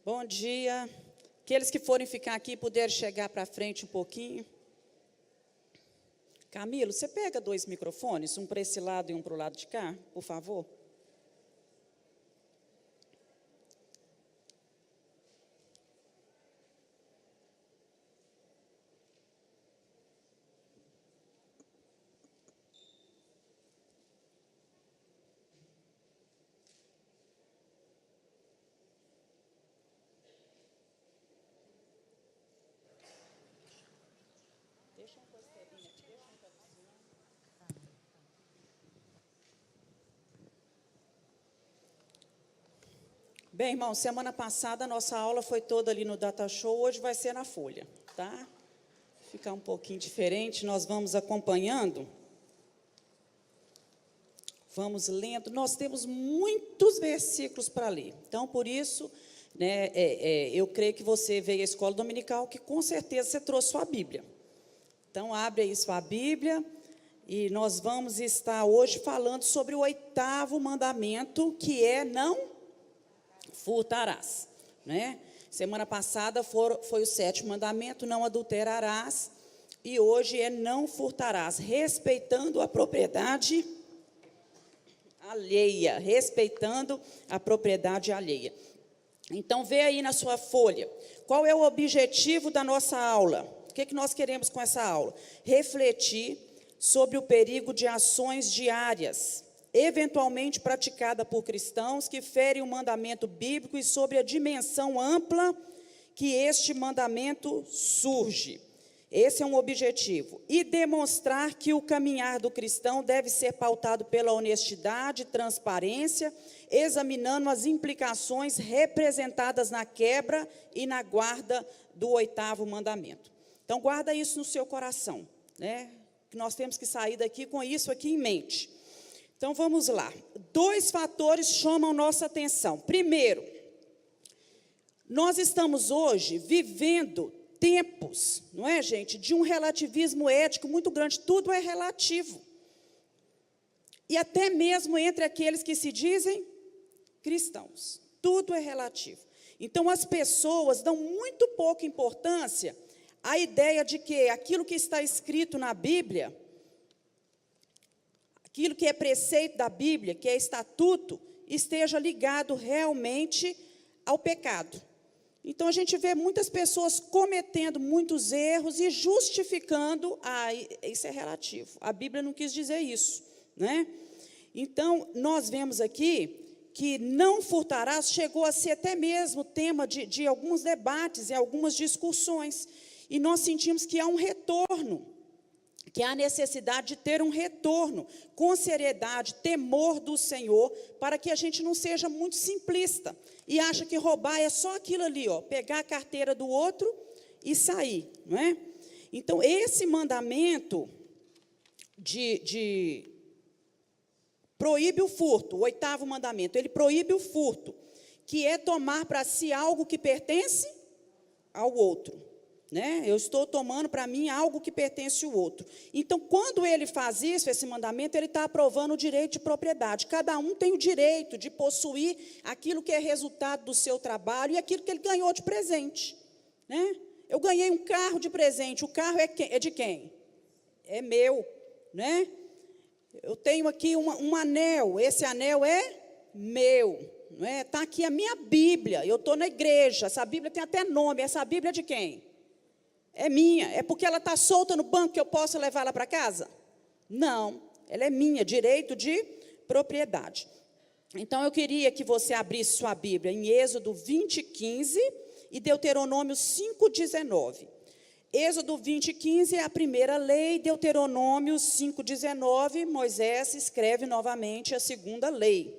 Bom dia. Aqueles que forem ficar aqui puderem chegar para frente um pouquinho. Camilo, você pega 2 microfones, um para esse lado e um para o lado de cá, por favor? Bem, irmão, semana passada a nossa aula foi toda ali no Data Show, hoje vai ser na Folha, tá? Ficar um pouquinho diferente, nós vamos acompanhando, vamos lendo, nós temos muitos versículos para ler, então, por isso, né, eu creio que você veio à escola dominical, que com certeza você trouxe sua Bíblia. Então, abre aí sua Bíblia, e nós vamos estar hoje falando sobre o 8º mandamento, que é não furtarás, né? Semana passada foi o 7º mandamento, não adulterarás, e hoje é não furtarás, respeitando a propriedade alheia, respeitando a propriedade alheia. Então, vê aí na sua folha, qual é o objetivo da nossa aula? O que nós queremos com essa aula? Refletir sobre o perigo de ações diárias, eventualmente praticada por cristãos que ferem o mandamento bíblico e sobre a dimensão ampla que este mandamento surge. Esse é um objetivo. E demonstrar que o caminhar do cristão deve ser pautado pela honestidade, transparência, examinando as implicações representadas na quebra e na guarda do 8º mandamento. Então, guarda isso no seu coração, né? Que nós temos que sair daqui com isso aqui em mente. Então, vamos lá. 2 fatores chamam nossa atenção. Primeiro, nós estamos hoje vivendo tempos, não é, gente, de um relativismo ético muito grande. Tudo é relativo. E até mesmo entre aqueles que se dizem cristãos. Tudo é relativo. Então, as pessoas dão muito pouca importância à ideia de que aquilo que está escrito na Bíblia, aquilo que é preceito da Bíblia, que é estatuto, esteja ligado realmente ao pecado. Então, a gente vê muitas pessoas cometendo muitos erros e justificando, isso é relativo, a Bíblia não quis dizer isso, né? Então, nós vemos aqui que não furtarás chegou a ser até mesmo tema de alguns debates e algumas discussões, e nós sentimos que há um retorno, que há necessidade de ter um retorno com seriedade, temor do Senhor, para que a gente não seja muito simplista e acha que roubar é só aquilo ali, ó, pegar a carteira do outro e sair, não é? Então, esse mandamento proíbe o furto, o 8º mandamento, ele proíbe o furto, que é tomar para si algo que pertence ao outro. Né? Eu estou tomando para mim algo que pertence ao outro. Então, quando ele faz isso, esse mandamento, ele está aprovando o direito de propriedade. Cada um tem o direito de possuir aquilo que é resultado do seu trabalho e aquilo que ele ganhou de presente. Né? Eu ganhei um carro de presente, o carro é de quem? É meu. Né? Eu tenho aqui um anel, esse anel é meu. Está aqui a minha Bíblia, eu estou na igreja, essa Bíblia tem até nome, essa Bíblia é de quem? É minha. É porque ela está solta no banco que eu posso levar ela para casa? Não, ela é minha, direito de propriedade. Então, eu queria que você abrisse sua Bíblia em Êxodo 20:15 e Deuteronômio 5:19. Êxodo 20:15 é a primeira lei, Deuteronômio 5:19, Moisés escreve novamente a segunda lei.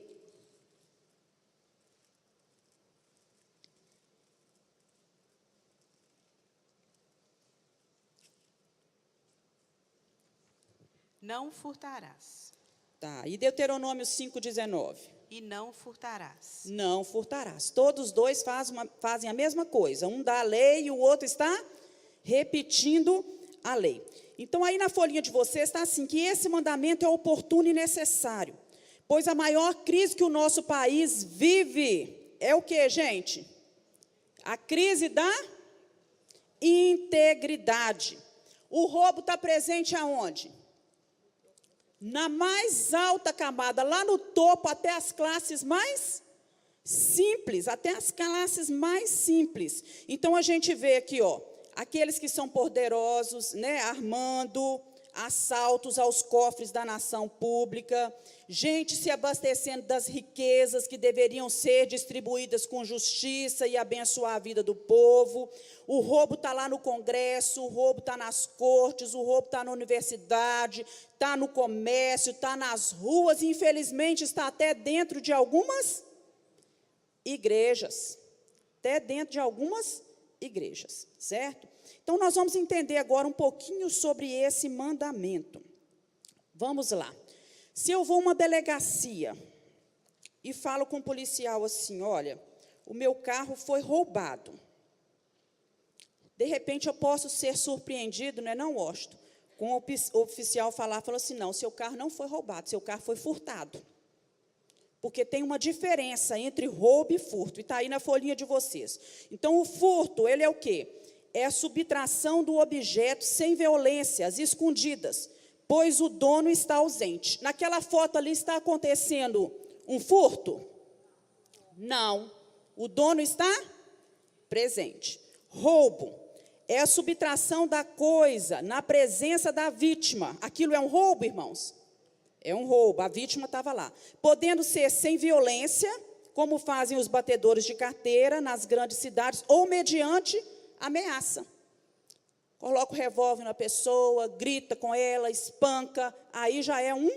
Não furtarás. Tá, e Deuteronômio 5:19? E não furtarás. Não furtarás. Todos os dois fazem a mesma coisa. Um dá a lei e o outro está repetindo a lei. Então, aí na folhinha de vocês está assim, que esse mandamento é oportuno e necessário. Pois a maior crise que o nosso país vive é o quê, gente? A crise da integridade. O roubo está presente aonde? Na mais alta camada, lá no topo, até as classes mais simples, até as classes mais simples. Então, a gente vê aqui, ó, aqueles que são poderosos, né, armando assaltos aos cofres da nação pública, gente se abastecendo das riquezas que deveriam ser distribuídas com justiça e abençoar a vida do povo. O roubo está lá no Congresso, o roubo está nas cortes, o roubo está na universidade, está no comércio, está nas ruas, e infelizmente está até dentro de algumas igrejas. Até dentro de algumas igrejas, certo? Então, nós vamos entender agora um pouquinho sobre esse mandamento. Vamos lá. Se eu vou a uma delegacia e falo com o policial assim, olha, o meu carro foi roubado. De repente, eu posso ser surpreendido, não é não, Washington, com o oficial falou assim, não, seu carro não foi roubado, seu carro foi furtado. Porque tem uma diferença entre roubo e furto, e está aí na folhinha de vocês. Então, o furto, ele é o quê? É a subtração do objeto sem violência, às escondidas, pois o dono está ausente. Naquela foto ali está acontecendo um furto? Não. O dono está presente. Roubo é a subtração da coisa na presença da vítima. Aquilo é um roubo, irmãos? É um roubo, a vítima estava lá. Podendo ser sem violência, como fazem os batedores de carteira nas grandes cidades, ou mediante ameaça. Coloca o revólver na pessoa, grita com ela, espanca, aí já é um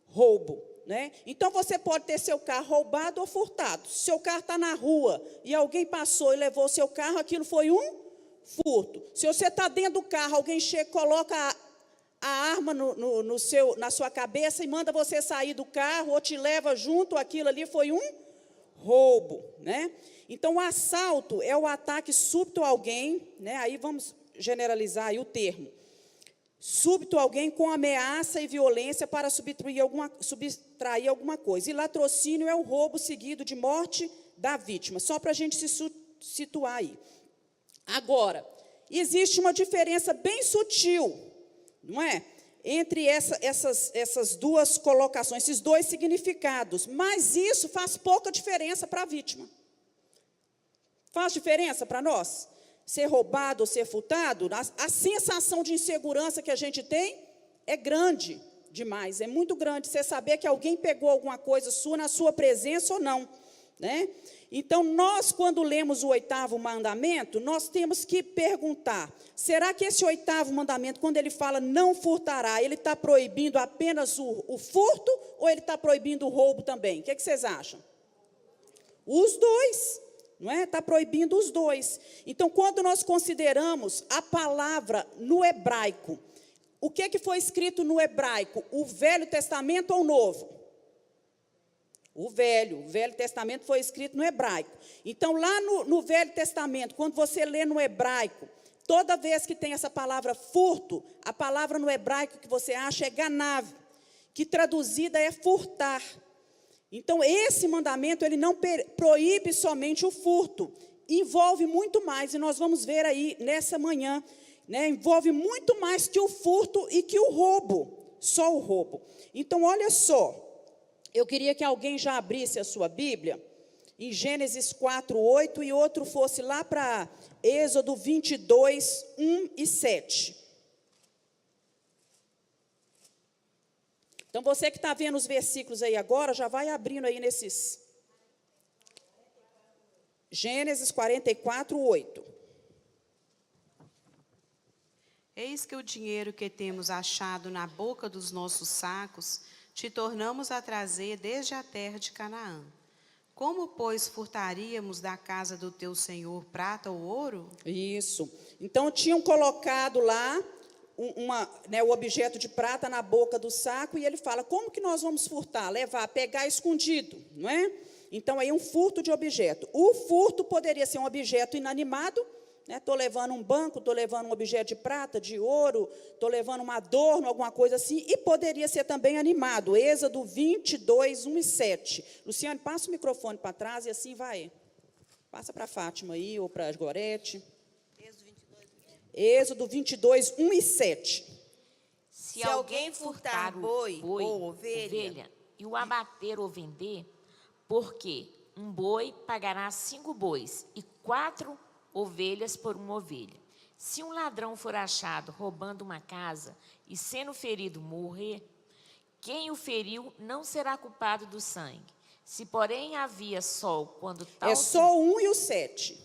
roubo, né? Então, você pode ter seu carro roubado ou furtado. Se seu carro está na rua e alguém passou e levou o seu carro, aquilo foi um furto. Se você está dentro do carro, alguém chega, coloca a arma na sua cabeça e manda você sair do carro ou te leva junto, aquilo ali foi um roubo, né? Então, o assalto é o ataque súbito a alguém, né? Aí vamos generalizar aí o termo. Súbito a alguém com ameaça e violência para subtrair alguma coisa. E latrocínio é o roubo seguido de morte da vítima. Só para a gente se situar aí. Agora, existe uma diferença bem sutil, não é? Entre essas duas colocações, esses dois significados. Mas isso faz pouca diferença para a vítima. Faz diferença para nós? Ser roubado ou ser furtado? A sensação de insegurança que a gente tem é grande demais, é muito grande. Você saber que alguém pegou alguma coisa sua na sua presença ou não, né? Então, nós, quando lemos o 8º mandamento, nós temos que perguntar, será que esse 8º mandamento, quando ele fala não furtará, ele está proibindo apenas o furto ou ele está proibindo o roubo também? O que vocês acham? Os dois. Não é? Está proibindo os dois. Então, quando nós consideramos a palavra no hebraico, o que foi escrito no hebraico? O Velho Testamento ou o Novo? O Velho Testamento foi escrito no hebraico. Então, lá no Velho Testamento, quando você lê no hebraico, toda vez que tem essa palavra furto, a palavra no hebraico que você acha é ganav, que traduzida é furtar. Então, esse mandamento, ele não proíbe somente o furto, envolve muito mais, e nós vamos ver aí nessa manhã, né, envolve muito mais que o furto e que o roubo, só o roubo. Então, olha só, eu queria que alguém já abrisse a sua Bíblia, em Gênesis 4:8, e outro fosse lá para Êxodo 22, 1 e 7. Então, você que está vendo os versículos aí agora, já vai abrindo aí nesses. Gênesis 44, 8. Eis que o dinheiro que temos achado na boca dos nossos sacos, te tornamos a trazer desde a terra de Canaã. Como, pois, furtaríamos da casa do teu senhor prata ou ouro? Isso. Então, tinham colocado lá o objeto de prata na boca do saco, e ele fala, como que nós vamos furtar? Levar, pegar escondido, não é? Então, aí um furto de objeto. O furto poderia ser um objeto inanimado, né? Estou levando um banco, estou levando um objeto de prata, de ouro, estou levando um adorno, alguma coisa assim, e poderia ser também animado. Êxodo 22, 1 e 7. Luciane, passa o microfone para trás e assim vai. Passa para a Fátima aí, ou para a Gorete. Êxodo 22. Êxodo 22, 1 e 7. Se alguém furtar boi ou ovelha e o abater ou vender, porque um boi pagará 5 bois e 4 ovelhas por uma ovelha. Se um ladrão for achado roubando uma casa e sendo ferido morrer, quem o feriu não será culpado do sangue. Se, porém, havia sol quando tal... É só o 1 e o 7.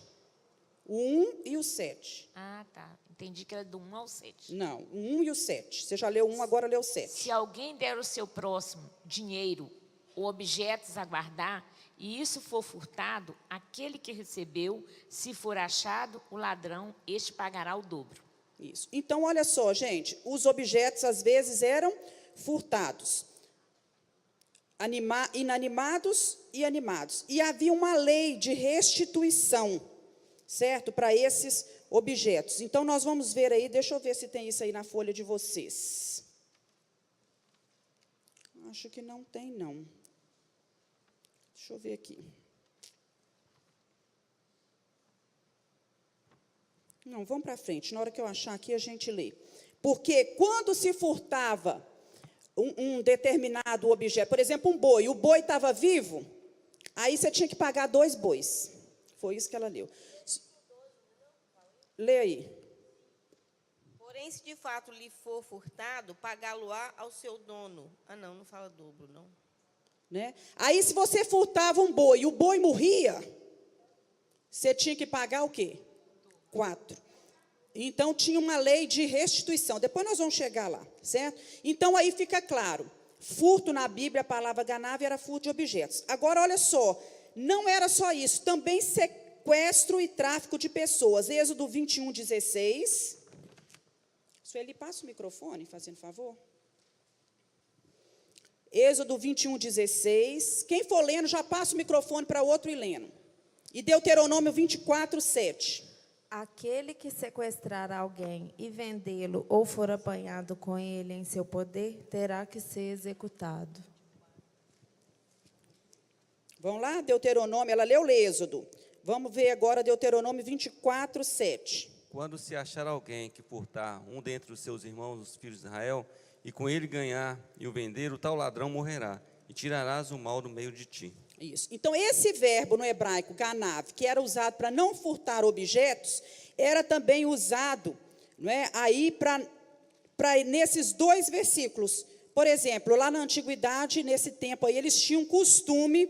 O 1 e o 7. Ah, tá. Entendi que era do 1 ao 7. Não, o 1 e o 7. Você já leu 1, agora leu o 7. Se alguém der ao seu próximo dinheiro ou objetos a guardar, e isso for furtado, aquele que recebeu, se for achado, o ladrão, este pagará o dobro. Isso. Então, olha só, gente, os objetos, às vezes, eram furtados. Inanimados e animados. E havia uma lei de restituição, certo? Para esses objetos. Então, nós vamos ver aí, deixa eu ver se tem isso aí na folha de vocês. Acho que não tem, não. Deixa eu ver aqui. Não, vamos para frente. Na hora que eu achar aqui, a gente lê. Porque quando se furtava um determinado objeto, por exemplo, um boi, o boi estava vivo, aí você tinha que pagar 2 bois. Foi isso que ela leu. Lê aí. Porém, se de fato lhe for furtado, pagá-lo-á ao seu dono. Ah, não, não fala dobro, não. Né? Aí, se você furtava um boi e o boi morria, você tinha que pagar o quê? 4. Então, tinha uma lei de restituição. Depois nós vamos chegar lá, certo? Então, aí fica claro. Furto na Bíblia, a palavra ganava, era furto de objetos. Agora, olha só, não era só isso. Também sequestro e tráfico de pessoas. Êxodo 21, 16. Sueli, passa o microfone, fazendo favor. Êxodo 21, 16. Quem for lendo, já passa o microfone para outro e lendo. E Deuteronômio 24, 7. Aquele que sequestrar alguém e vendê-lo ou for apanhado com ele em seu poder, terá que ser executado. Vamos lá, Deuteronômio, ela leu o Êxodo. Vamos ver agora Deuteronômio 24, 7. Quando se achar alguém que furtar um dentre os seus irmãos, os filhos de Israel, e com ele ganhar e o vender, o tal ladrão morrerá, e tirarás o mal do meio de ti. Isso. Então, esse verbo no hebraico, ganav, que era usado para não furtar objetos, era também usado, não é, aí para nesses 2 versículos. Por exemplo, lá na antiguidade, nesse tempo aí, eles tinham costume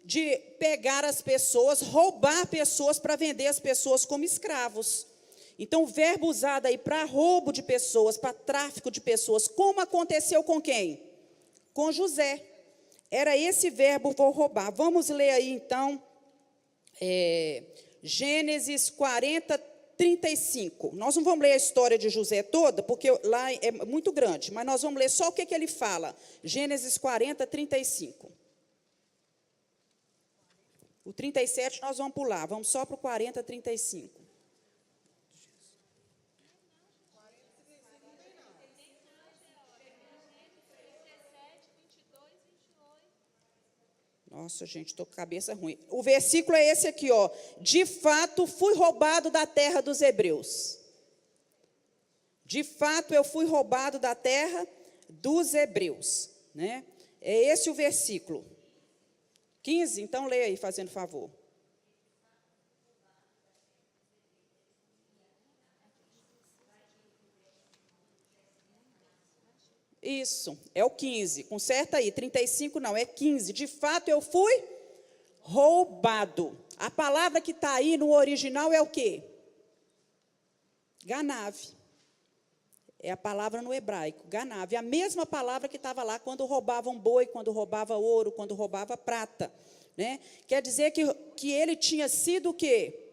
de pegar as pessoas, roubar pessoas para vender as pessoas como escravos. Então, o verbo usado aí para roubo de pessoas, para tráfico de pessoas, como aconteceu com quem? Com José. Era esse verbo, vou roubar. Vamos ler aí, então, Gênesis 40, 35. Nós não vamos ler a história de José toda, porque lá é muito grande, mas nós vamos ler só o que ele fala. Gênesis 40, 35. O 37 nós vamos pular, vamos só para o 40, 35. Nossa, gente, estou com a cabeça ruim. O versículo é esse aqui, ó. De fato, fui roubado da terra dos hebreus. De fato, eu fui roubado da terra dos hebreus. Né? É esse o versículo. 15, então leia aí, fazendo favor. Isso, é o 15. Conserta aí, 35 não, é 15. De fato, eu fui roubado. A palavra que está aí no original é o quê? Ganav. É a palavra no hebraico, ganav. A mesma palavra que estava lá quando roubavam boi, quando roubava ouro, quando roubava prata. Né? Quer dizer que ele tinha sido o quê?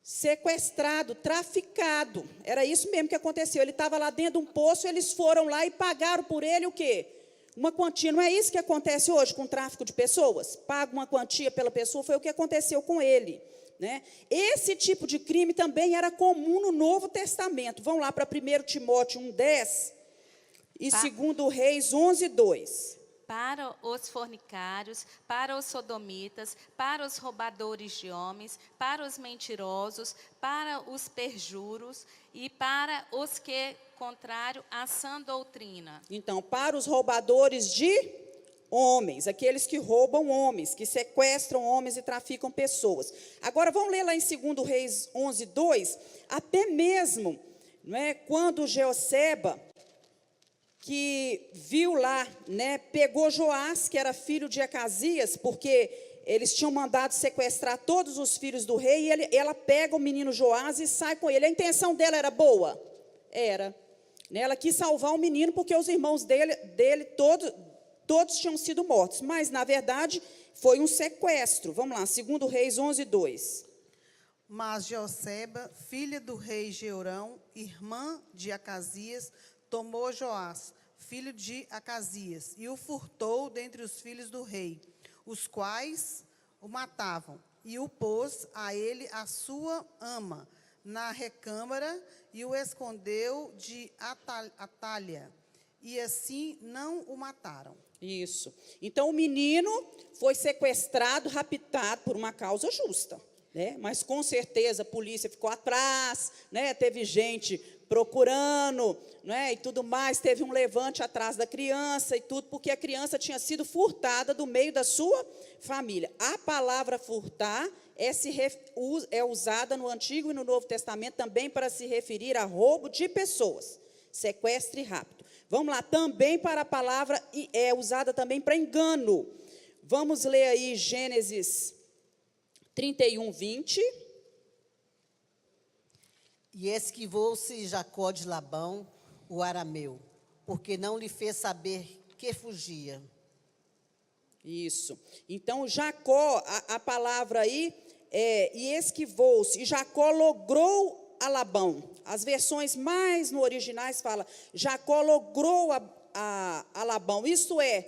Sequestrado, traficado. Era isso mesmo que aconteceu. Ele estava lá dentro de um poço, eles foram lá e pagaram por ele o quê? Uma quantia. Não é isso que acontece hoje com o tráfico de pessoas? Paga uma quantia pela pessoa, foi o que aconteceu com ele. Né? Esse tipo de crime também era comum no Novo Testamento. Vamos lá para 1 Timóteo 1,10 e 2 Reis 11,2. para os fornicários, para os sodomitas, para os roubadores de homens, para os mentirosos, para os perjuros e para os que, contrário à sã doutrina. Então, para os roubadores de homens, aqueles que roubam homens, que sequestram homens e traficam pessoas. Agora, vamos ler lá em 2 Reis 11, 2, até mesmo, não é, quando Jeoseba, que viu lá, né, pegou Joás, que era filho de Acasias, porque eles tinham mandado sequestrar todos os filhos do rei, e ela pega o menino Joás e sai com ele. A intenção dela era boa? Era. Ela quis salvar o menino, porque os irmãos dele todos tinham sido mortos. Mas, na verdade, foi um sequestro. Vamos lá, 2 Reis 11, 2. Mas Jeoseba, filha do rei Jeorão, irmã de Acasias, tomou Joás, filho de Acasias, e o furtou dentre os filhos do rei, os quais o matavam, e o pôs a ele a sua ama na recâmara, e o escondeu de Atália, e assim não o mataram. Isso. Então, o menino foi sequestrado, raptado por uma causa justa, né? Mas, com certeza, a polícia ficou atrás, né? Teve gente procurando, né? E tudo mais. Teve um levante atrás da criança e tudo, porque a criança tinha sido furtada do meio da sua família. A palavra furtar é usada no Antigo e no Novo Testamento também para se referir a roubo de pessoas, sequestro e rapto. Vamos lá, também para a palavra, é usada também para engano. Vamos ler aí Gênesis 31, 20. E esquivou-se Jacó de Labão, o arameu, porque não lhe fez saber que fugia. Isso. Então, Jacó, a palavra aí é, e esquivou-se, e Jacó logrou a Labão. As versões mais no originais falam, Jacó logrou a Labão. Isto é,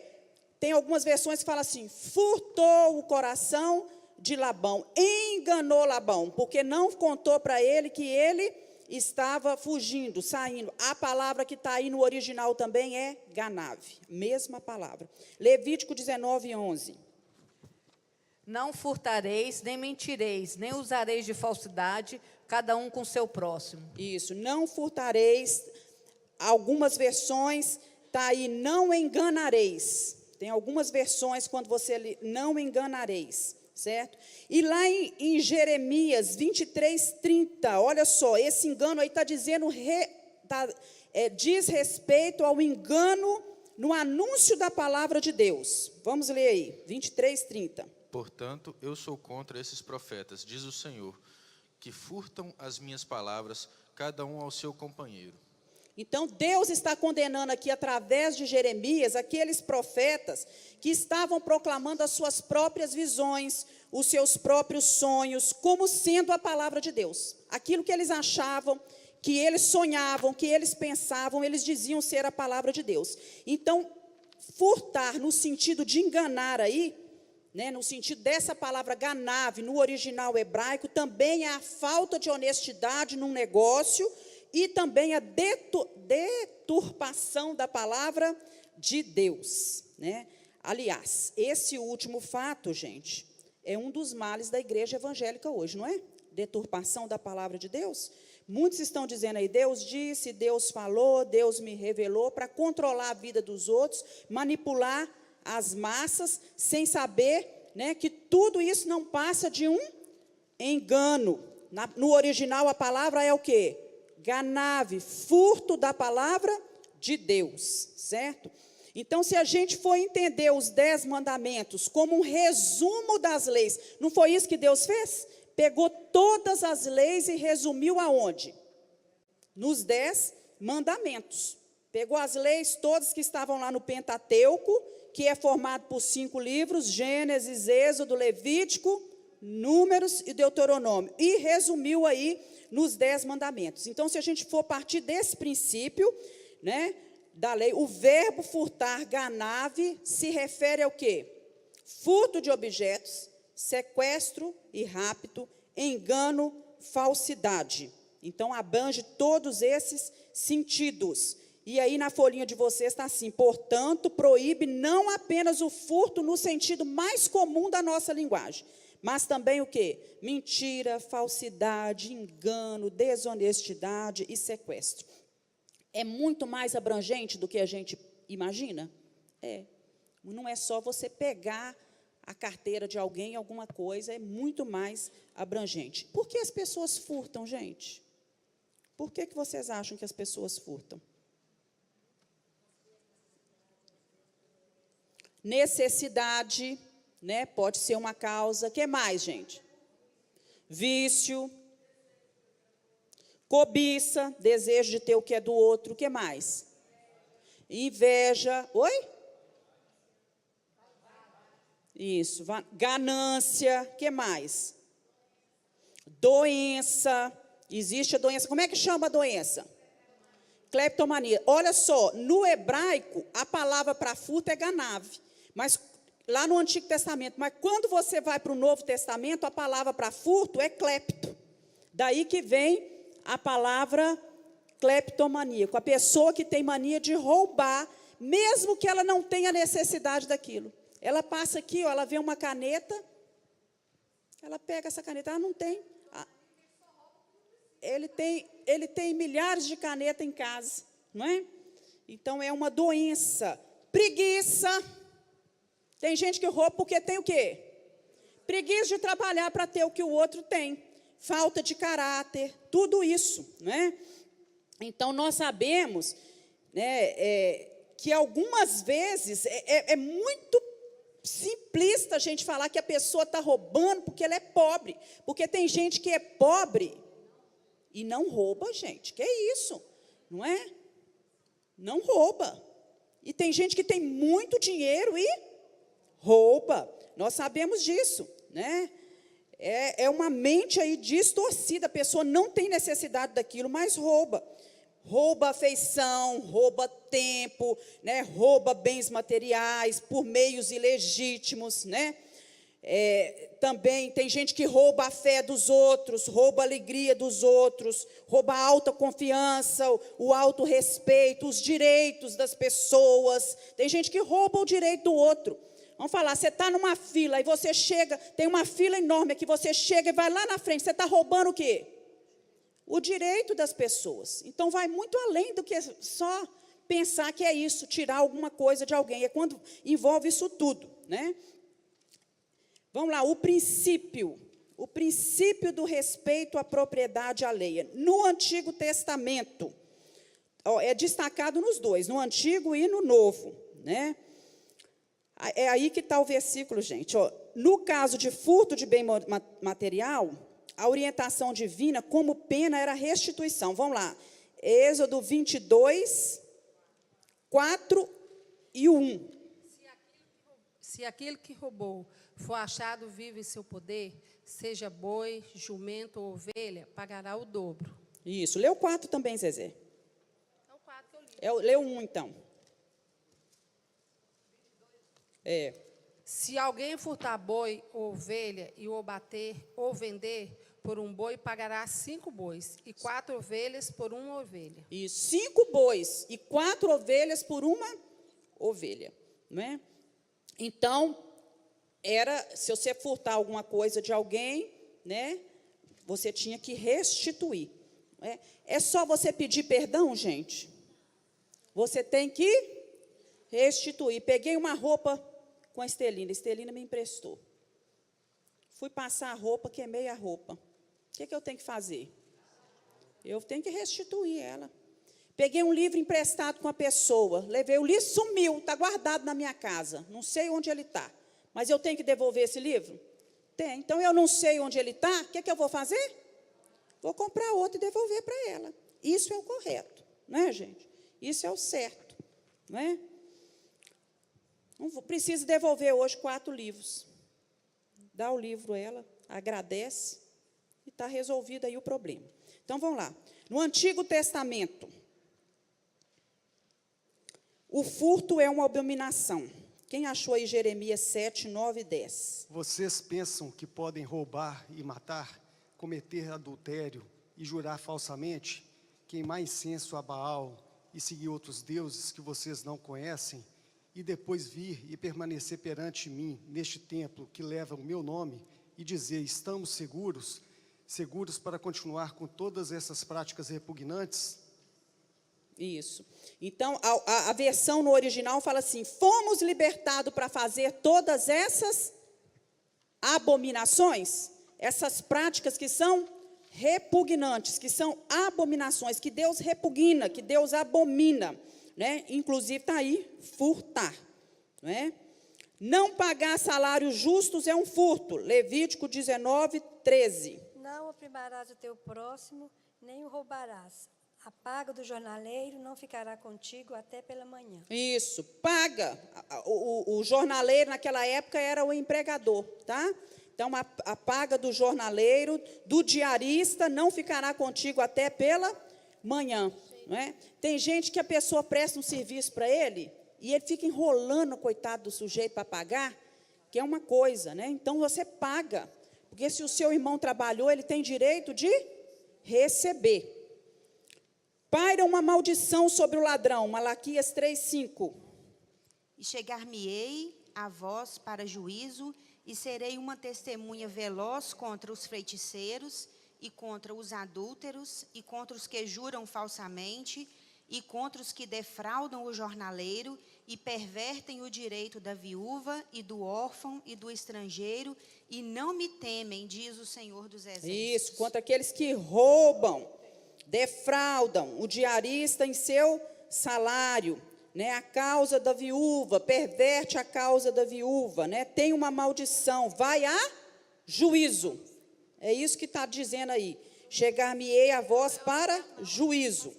tem algumas versões que falam assim, furtou o coração de Labão, enganou Labão, porque não contou para ele que ele estava fugindo, saindo. A palavra que está aí no original também é ganave, mesma palavra. Levítico 19, 11. Não furtareis, nem mentireis, nem usareis de falsidade, cada um com seu próximo. Isso, não furtareis. Algumas versões está aí, não enganareis. Tem algumas versões quando você lê, não enganareis, certo? E lá em Jeremias 23, 30, olha só, esse engano aí está dizendo, diz respeito ao engano no anúncio da palavra de Deus. Vamos ler aí, 23, 30. Portanto, eu sou contra esses profetas, diz o Senhor, que furtam as minhas palavras, cada um ao seu companheiro. Então, Deus está condenando aqui, através de Jeremias, aqueles profetas que estavam proclamando as suas próprias visões, os seus próprios sonhos, como sendo a palavra de Deus. Aquilo que eles achavam, que eles sonhavam, que eles pensavam, eles diziam ser a palavra de Deus. Então, furtar no sentido de enganar aí, né, no sentido dessa palavra ganave, no original hebraico, também é a falta de honestidade num negócio e também a deturpação da palavra de Deus, né? Aliás, esse último fato, gente, é um dos males da igreja evangélica hoje, não é? Deturpação da palavra de Deus. Muitos estão dizendo aí, Deus disse, Deus falou, Deus me revelou, para controlar a vida dos outros, manipular as massas, sem saber, né, que tudo isso não passa de um engano. No original, a palavra é o quê? Ganave, furto da palavra de Deus, certo? Então, se a gente for entender os 10 mandamentos como um resumo das leis, não foi isso que Deus fez? Pegou todas as leis e resumiu aonde? Nos 10 mandamentos. Pegou as leis todas que estavam lá no Pentateuco, que é formado por 5 livros, Gênesis, Êxodo, Levítico, Números e Deuteronômio, e resumiu aí nos 10 mandamentos. Então, se a gente for partir desse princípio, né, da lei, o verbo furtar, ganave, se refere ao quê? Furto de objetos, sequestro e rapto, engano, falsidade. Então, abrange todos esses sentidos. E aí na folhinha de vocês está assim: portanto, proíbe não apenas o furto no sentido mais comum da nossa linguagem, mas também o quê? Mentira, falsidade, engano, desonestidade e sequestro. É muito mais abrangente do que a gente imagina? É. Não é só você pegar a carteira de alguém, alguma coisa, é muito mais abrangente. Por que as pessoas furtam, gente? Por que vocês acham que as pessoas furtam? Necessidade, né? Pode ser uma causa. O que mais, gente? Vício, cobiça, desejo de ter o que é do outro. O que mais? Inveja. Oi? Isso. Ganância. O que mais? Doença. Existe a doença. Como é que chama a doença? Cleptomania. Olha só, no hebraico, a palavra para furto é ganave. Mas lá no Antigo Testamento, mas quando você vai para o Novo Testamento, a palavra para furto é clepto. Daí que vem a palavra cleptomaníaco, a pessoa que tem mania de roubar, mesmo que ela não tenha necessidade daquilo. Ela passa aqui, ó, ela vê uma caneta, ela pega essa caneta, ela não tem. Ele tem milhares de canetas em casa, não é? Então, é uma doença. Preguiça. Tem gente que rouba porque tem o quê? Preguiça de trabalhar para ter o que o outro tem. Falta de caráter, tudo isso, né? Então, nós sabemos, né, que algumas vezes é muito simplista a gente falar que a pessoa está roubando porque ela é pobre. Porque tem gente que é pobre e não rouba, gente. Que é isso? Não é? Não rouba. E tem gente que tem muito dinheiro e rouba. Nós sabemos disso, né? É uma mente aí distorcida. A pessoa não tem necessidade daquilo, mas rouba. Rouba afeição, rouba tempo, né? Rouba bens materiais por meios ilegítimos, né? Também tem gente que rouba a fé dos outros, rouba a alegria dos outros, rouba a autoconfiança, o autorrespeito, os direitos das pessoas. Tem gente que rouba o direito do outro. Vamos falar, você está numa fila, e você chega, tem uma fila enorme aqui, você chega e vai lá na frente, você está roubando o quê? O direito das pessoas. Então, vai muito além do que só pensar que é isso, tirar alguma coisa de alguém. É quando envolve isso tudo, né? Vamos lá, o princípio do respeito à propriedade alheia. No Antigo Testamento, ó, é destacado nos dois, no Antigo e no Novo, né? É aí que está o versículo, gente. Ó. No caso de furto de bem material, a orientação divina como pena era restituição. Vamos lá. Êxodo 22, 4 e 1. Se aquele que roubou for achado vivo em seu poder, seja boi, jumento ou ovelha, pagará o dobro. Isso. Lê o 4 também, Zezé. É o 4 que eu li. Lê o 1, então. Se alguém furtar boi ou ovelha e o bater ou vender por um boi, pagará 5 bois e 4 ovelhas por uma ovelha. E 5 bois e 4 ovelhas por uma ovelha, não é? Então, se você furtar alguma coisa de alguém, né, você tinha que restituir. É só você pedir perdão, gente? Você tem que restituir. Peguei uma roupa com a Estelina me emprestou. Fui passar a roupa, queimei a roupa. O que eu tenho que fazer? Eu tenho que restituir ela. Peguei um livro emprestado com a pessoa, levei o livro, sumiu, está guardado na minha casa. Não sei onde ele está. Mas eu tenho que devolver esse livro? Tem. Então, eu não sei onde ele está, o que eu vou fazer? Vou comprar outro e devolver para ela. Isso é o correto, não é, gente? Isso é o certo, não é? Não preciso devolver hoje 4 livros. Dá o livro a ela, agradece, e está resolvido aí o problema. Então, vamos lá. No Antigo Testamento, o furto é uma abominação. Quem achou aí Jeremias 7, 9 e 10? Vocês pensam que podem roubar e matar, cometer adultério e jurar falsamente, queimar incenso a Baal e seguir outros deuses que vocês não conhecem, e depois vir e permanecer perante mim, neste templo que leva o meu nome, e dizer, estamos seguros para continuar com todas essas práticas repugnantes? Isso. Então, a versão no original fala assim, fomos libertados para fazer todas essas abominações, essas práticas que são repugnantes, que são abominações, que Deus repugna, que Deus abomina, né? Inclusive está aí, furtar, né? Não pagar salários justos é um furto, Levítico 19, 13. Não oprimirás o teu próximo, nem o roubarás. A paga do jornaleiro não ficará contigo até pela manhã. Isso, paga. O jornaleiro naquela época era o empregador, tá? Então, a paga do jornaleiro, do diarista, não ficará contigo até pela manhã. Não é? Tem gente que a pessoa presta um serviço para ele, e ele fica enrolando, coitado do sujeito, para pagar, que é uma coisa, né? Então, você paga. Porque se o seu irmão trabalhou, ele tem direito de receber. Paira uma maldição sobre o ladrão, Malaquias 3:5. E chegar-me-ei a vós para juízo, e serei uma testemunha veloz contra os feiticeiros, e contra os adúlteros, e contra os que juram falsamente, e contra os que defraudam o jornaleiro, e pervertem o direito da viúva, e do órfão, e do estrangeiro, e não me temem, diz o Senhor dos Exércitos. Isso, contra aqueles que roubam, defraudam o diarista em seu salário, né? A causa da viúva, perverte a causa da viúva, né? Tem uma maldição, vai a juízo. É isso que está dizendo aí. Chegar-me-ei a vós para juízo.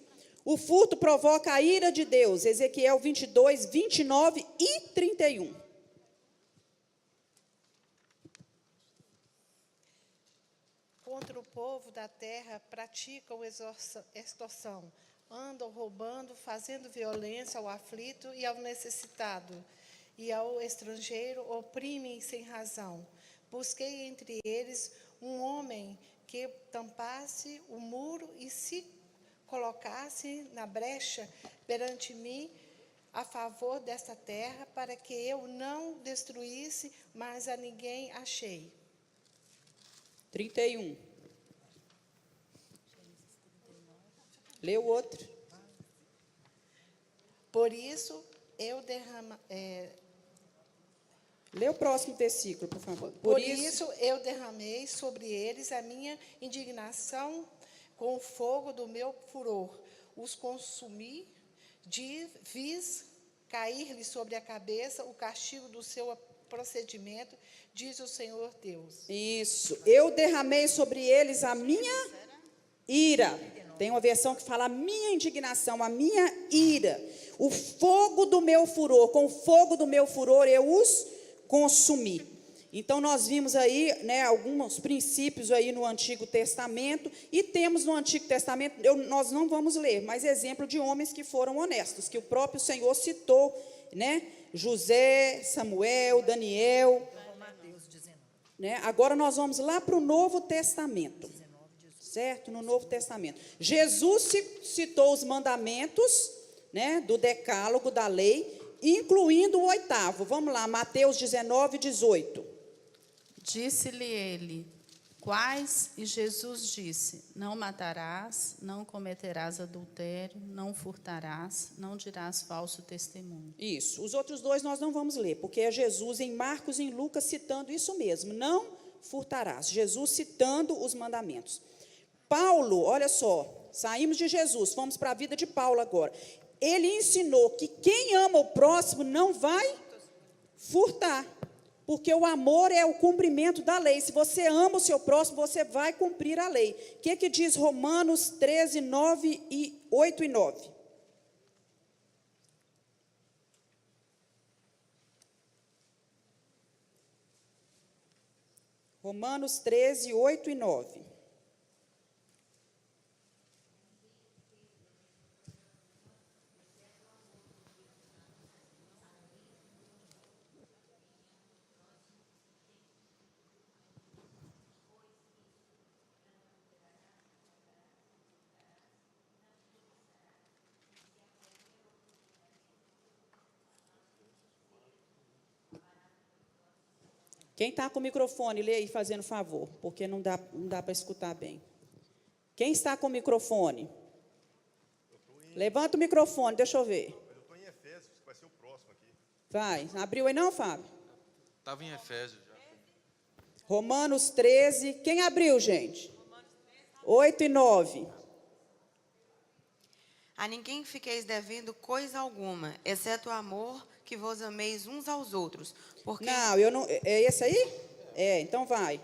O furto provoca a ira de Deus, Ezequiel 22, 29 e 31. Contra o povo da terra praticam extorsão, andam roubando, fazendo violência ao aflito e ao necessitado, e ao estrangeiro oprimem sem razão. Busquei entre eles um homem que tampasse o muro e se colocasse na brecha perante mim a favor desta terra, para que eu não destruísse, mas a ninguém achei. 31. Lê o outro. Por isso, eu Lê o próximo versículo, por favor. Por isso eu derramei sobre eles a minha indignação com o fogo do meu furor. Os consumi, fiz cair-lhes sobre a cabeça o castigo do seu procedimento, diz o Senhor Deus. Isso. Eu derramei sobre eles a minha ira. Tem uma versão que fala a minha indignação, a minha ira. O fogo do meu furor. Com o fogo do meu furor eu os consumi. Então, nós vimos aí, né, alguns princípios aí no Antigo Testamento, e temos no Antigo Testamento, nós não vamos ler, mas exemplo de homens que foram honestos, que o próprio Senhor citou, né, José, Samuel, Daniel, né? Agora nós vamos lá para o Novo Testamento, certo? No Novo Testamento. Jesus citou os mandamentos, né, do decálogo da lei, incluindo o 8º. Vamos lá, Mateus 19, 18. Disse-lhe ele, quais? E Jesus disse, não matarás, não cometerás adultério, não furtarás, não dirás falso testemunho. Isso. Os outros dois nós não vamos ler, porque é Jesus em Marcos e em Lucas citando isso mesmo. Não furtarás. Jesus citando os mandamentos. Paulo, olha só, saímos de Jesus, vamos para a vida de Paulo agora. Ele ensinou que quem ama o próximo não vai furtar, porque o amor é o cumprimento da lei. Se você ama o seu próximo, você vai cumprir a lei. O que diz Romanos 13, 8 e 9? Romanos 13, 8 e 9. Quem está com o microfone, lê aí, fazendo favor, porque não dá para escutar bem. Quem está com o microfone? Levanta o microfone, deixa eu ver. Eu estou em Efésios, que vai ser o próximo aqui. Vai, abriu aí não, Fábio? Estava em Efésios já. Romanos 13. Quem abriu, gente? 8 e 9. A ninguém fiqueis devendo coisa alguma, exceto o amor que vos ameis uns aos outros. Porque, Não, eu não. É esse aí? É, então vai.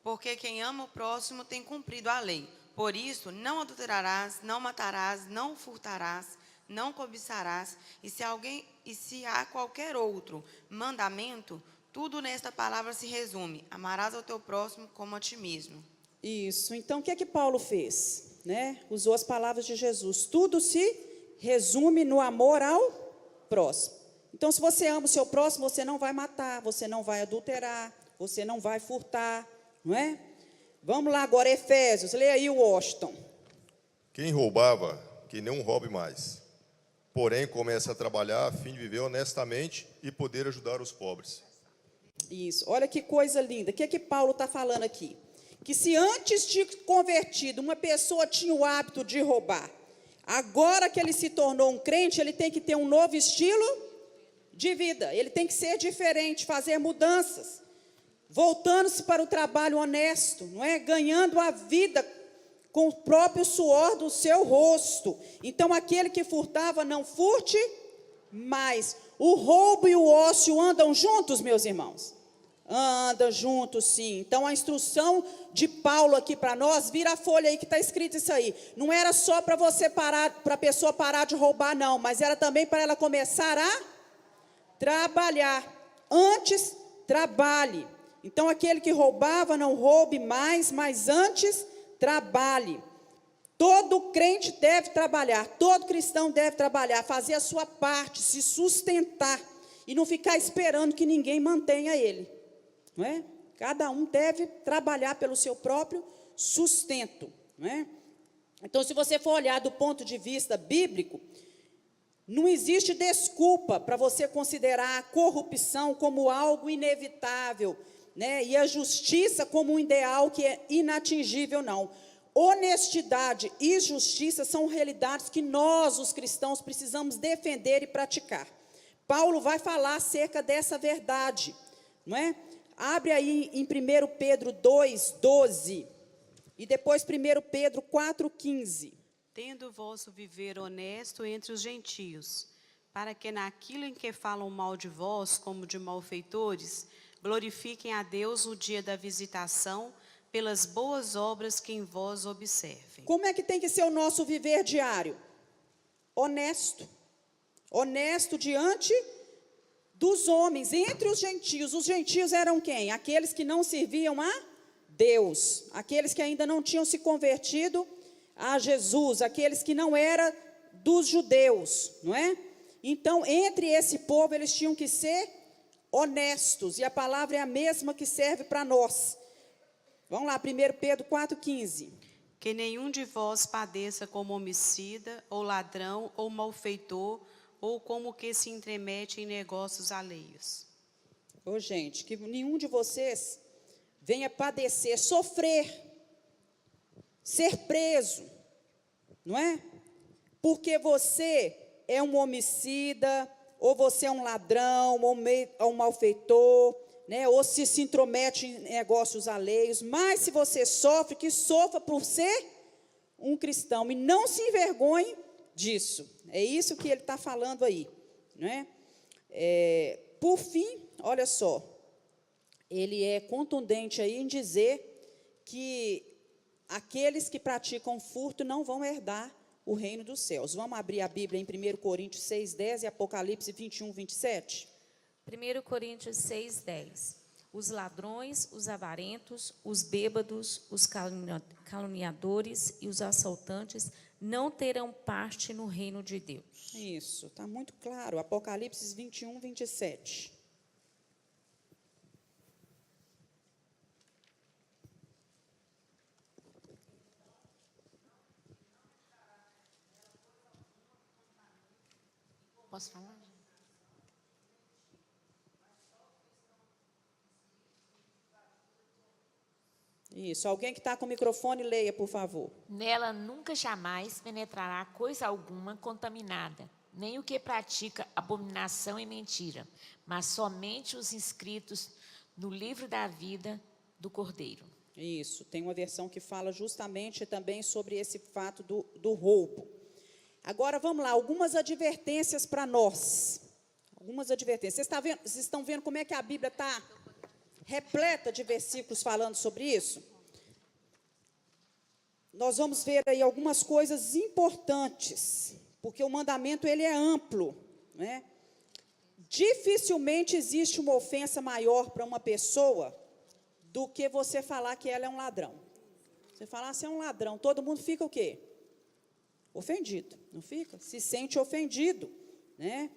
porque quem ama o próximo tem cumprido a lei. Por isso, não adulterarás, não matarás, não furtarás, não cobiçarás, e se há qualquer outro mandamento, tudo nesta palavra se resume: amarás ao teu próximo como a ti mesmo. Isso. Então, o que é que Paulo fez? Né? Usou as palavras de Jesus. Tudo se resume no amor ao próximo. Então, se você ama o seu próximo, você não vai matar, você não vai adulterar, você não vai furtar, não é? Vamos lá agora, Efésios, leia aí o Washington. Quem roubava, que não roube mais. Porém, comece a trabalhar a fim de viver honestamente e poder ajudar os pobres. Isso, olha que coisa linda. O que é que Paulo está falando aqui? Que se antes de convertido uma pessoa tinha o hábito de roubar, agora que ele se tornou um crente, ele tem que ter um novo estilo de vida. Ele tem que ser diferente, fazer mudanças. Voltando-se para o trabalho honesto, não é? Ganhando a vida com o próprio suor do seu rosto. Então, aquele que furtava, não furte mais. O roubo e o ócio andam juntos, meus irmãos? Andam juntos, sim. Então, a instrução de Paulo aqui para nós, vira a folha aí que está escrito isso aí. Não era só para você parar, para a pessoa parar de roubar, não, mas era também para ela começar a trabalhar. Antes, trabalhe. Então, aquele que roubava, não roube mais, mas antes, trabalhe. Todo crente deve trabalhar, todo cristão deve trabalhar, fazer a sua parte, se sustentar e não ficar esperando que ninguém mantenha ele. Não é? Cada um deve trabalhar pelo seu próprio sustento. Não é? Então, se você for olhar do ponto de vista bíblico, não existe desculpa para você considerar a corrupção como algo inevitável, né? E a justiça como um ideal que é inatingível, não. Honestidade e justiça são realidades que nós, os cristãos, precisamos defender e praticar. Paulo vai falar acerca dessa verdade, não é? Abre aí em 1 Pedro 2, 12, e depois 1 Pedro 4, 15. Tendo o vosso viver honesto entre os gentios, para que naquilo em que falam mal de vós, como de malfeitores, glorifiquem a Deus no dia da visitação, pelas boas obras que em vós observem. Como é que tem que ser o nosso viver diário? Honesto. Honesto diante dos homens, entre os gentios. Os gentios eram quem? Aqueles que não serviam a Deus, aqueles que ainda não tinham se convertido a Jesus, aqueles que não eram dos judeus, não é? Então, entre esse povo, eles tinham que ser honestos, e a palavra é a mesma que serve para nós. Vamos lá, 1 Pedro 4,15. Que nenhum de vós padeça como homicida, ou ladrão, ou malfeitor, ou como que se entremete em negócios alheios. Ô, gente, que nenhum de vocês venha padecer, sofrer, ser preso, não é? Porque você é um homicida, ou você é um ladrão, ou um malfeitor, né? Ou se intromete em negócios alheios. Mas se você sofre, que sofra por ser um cristão, e não se envergonhe disso. É isso que ele está falando aí, não é? Por fim, olha só, ele é contundente aí em dizer que aqueles que praticam furto não vão herdar o reino dos céus. Vamos abrir a Bíblia em 1 Coríntios 6:10 e Apocalipse 21:27? 1 Coríntios 6:10. Os ladrões, os avarentos, os bêbados, os caluniadores e os assaltantes não terão parte no reino de Deus. Isso, está muito claro. Apocalipse 21:27. Posso falar? Isso. Alguém que está com o microfone, leia, por favor. Nela nunca jamais penetrará coisa alguma contaminada, nem o que pratica abominação e mentira, mas somente os inscritos no livro da vida do Cordeiro. Isso. Tem uma versão que fala justamente também sobre esse fato do roubo. Agora, vamos lá, algumas advertências para nós. Algumas advertências. Vocês estão vendo como é que a Bíblia está repleta de versículos falando sobre isso? Nós vamos ver aí algumas coisas importantes, porque o mandamento ele é amplo, né? Dificilmente existe uma ofensa maior para uma pessoa do que você falar que ela é um ladrão. Você falar, você é um ladrão, todo mundo fica o quê? Ofendido, não fica? Se sente ofendido, né?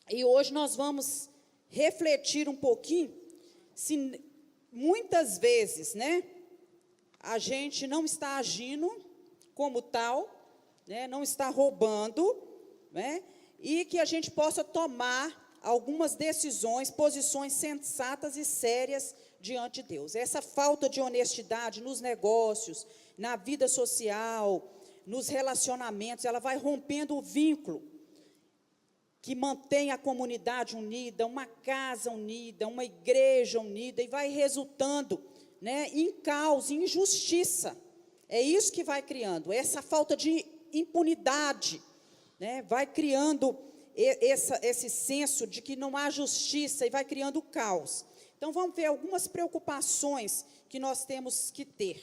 E hoje nós vamos refletir um pouquinho, se muitas vezes, né, a gente não está agindo como tal, né, não está roubando, né, e que a gente possa tomar algumas decisões, posições sensatas e sérias diante de Deus. Essa falta de honestidade nos negócios, na vida social, nos relacionamentos, ela vai rompendo o vínculo que mantém a comunidade unida, uma casa unida, uma igreja unida, e vai resultando, né, em caos, em injustiça. É isso que vai criando, essa falta de impunidade, né, vai criando esse senso de que não há justiça e vai criando caos. Então, vamos ver algumas preocupações que nós temos que ter.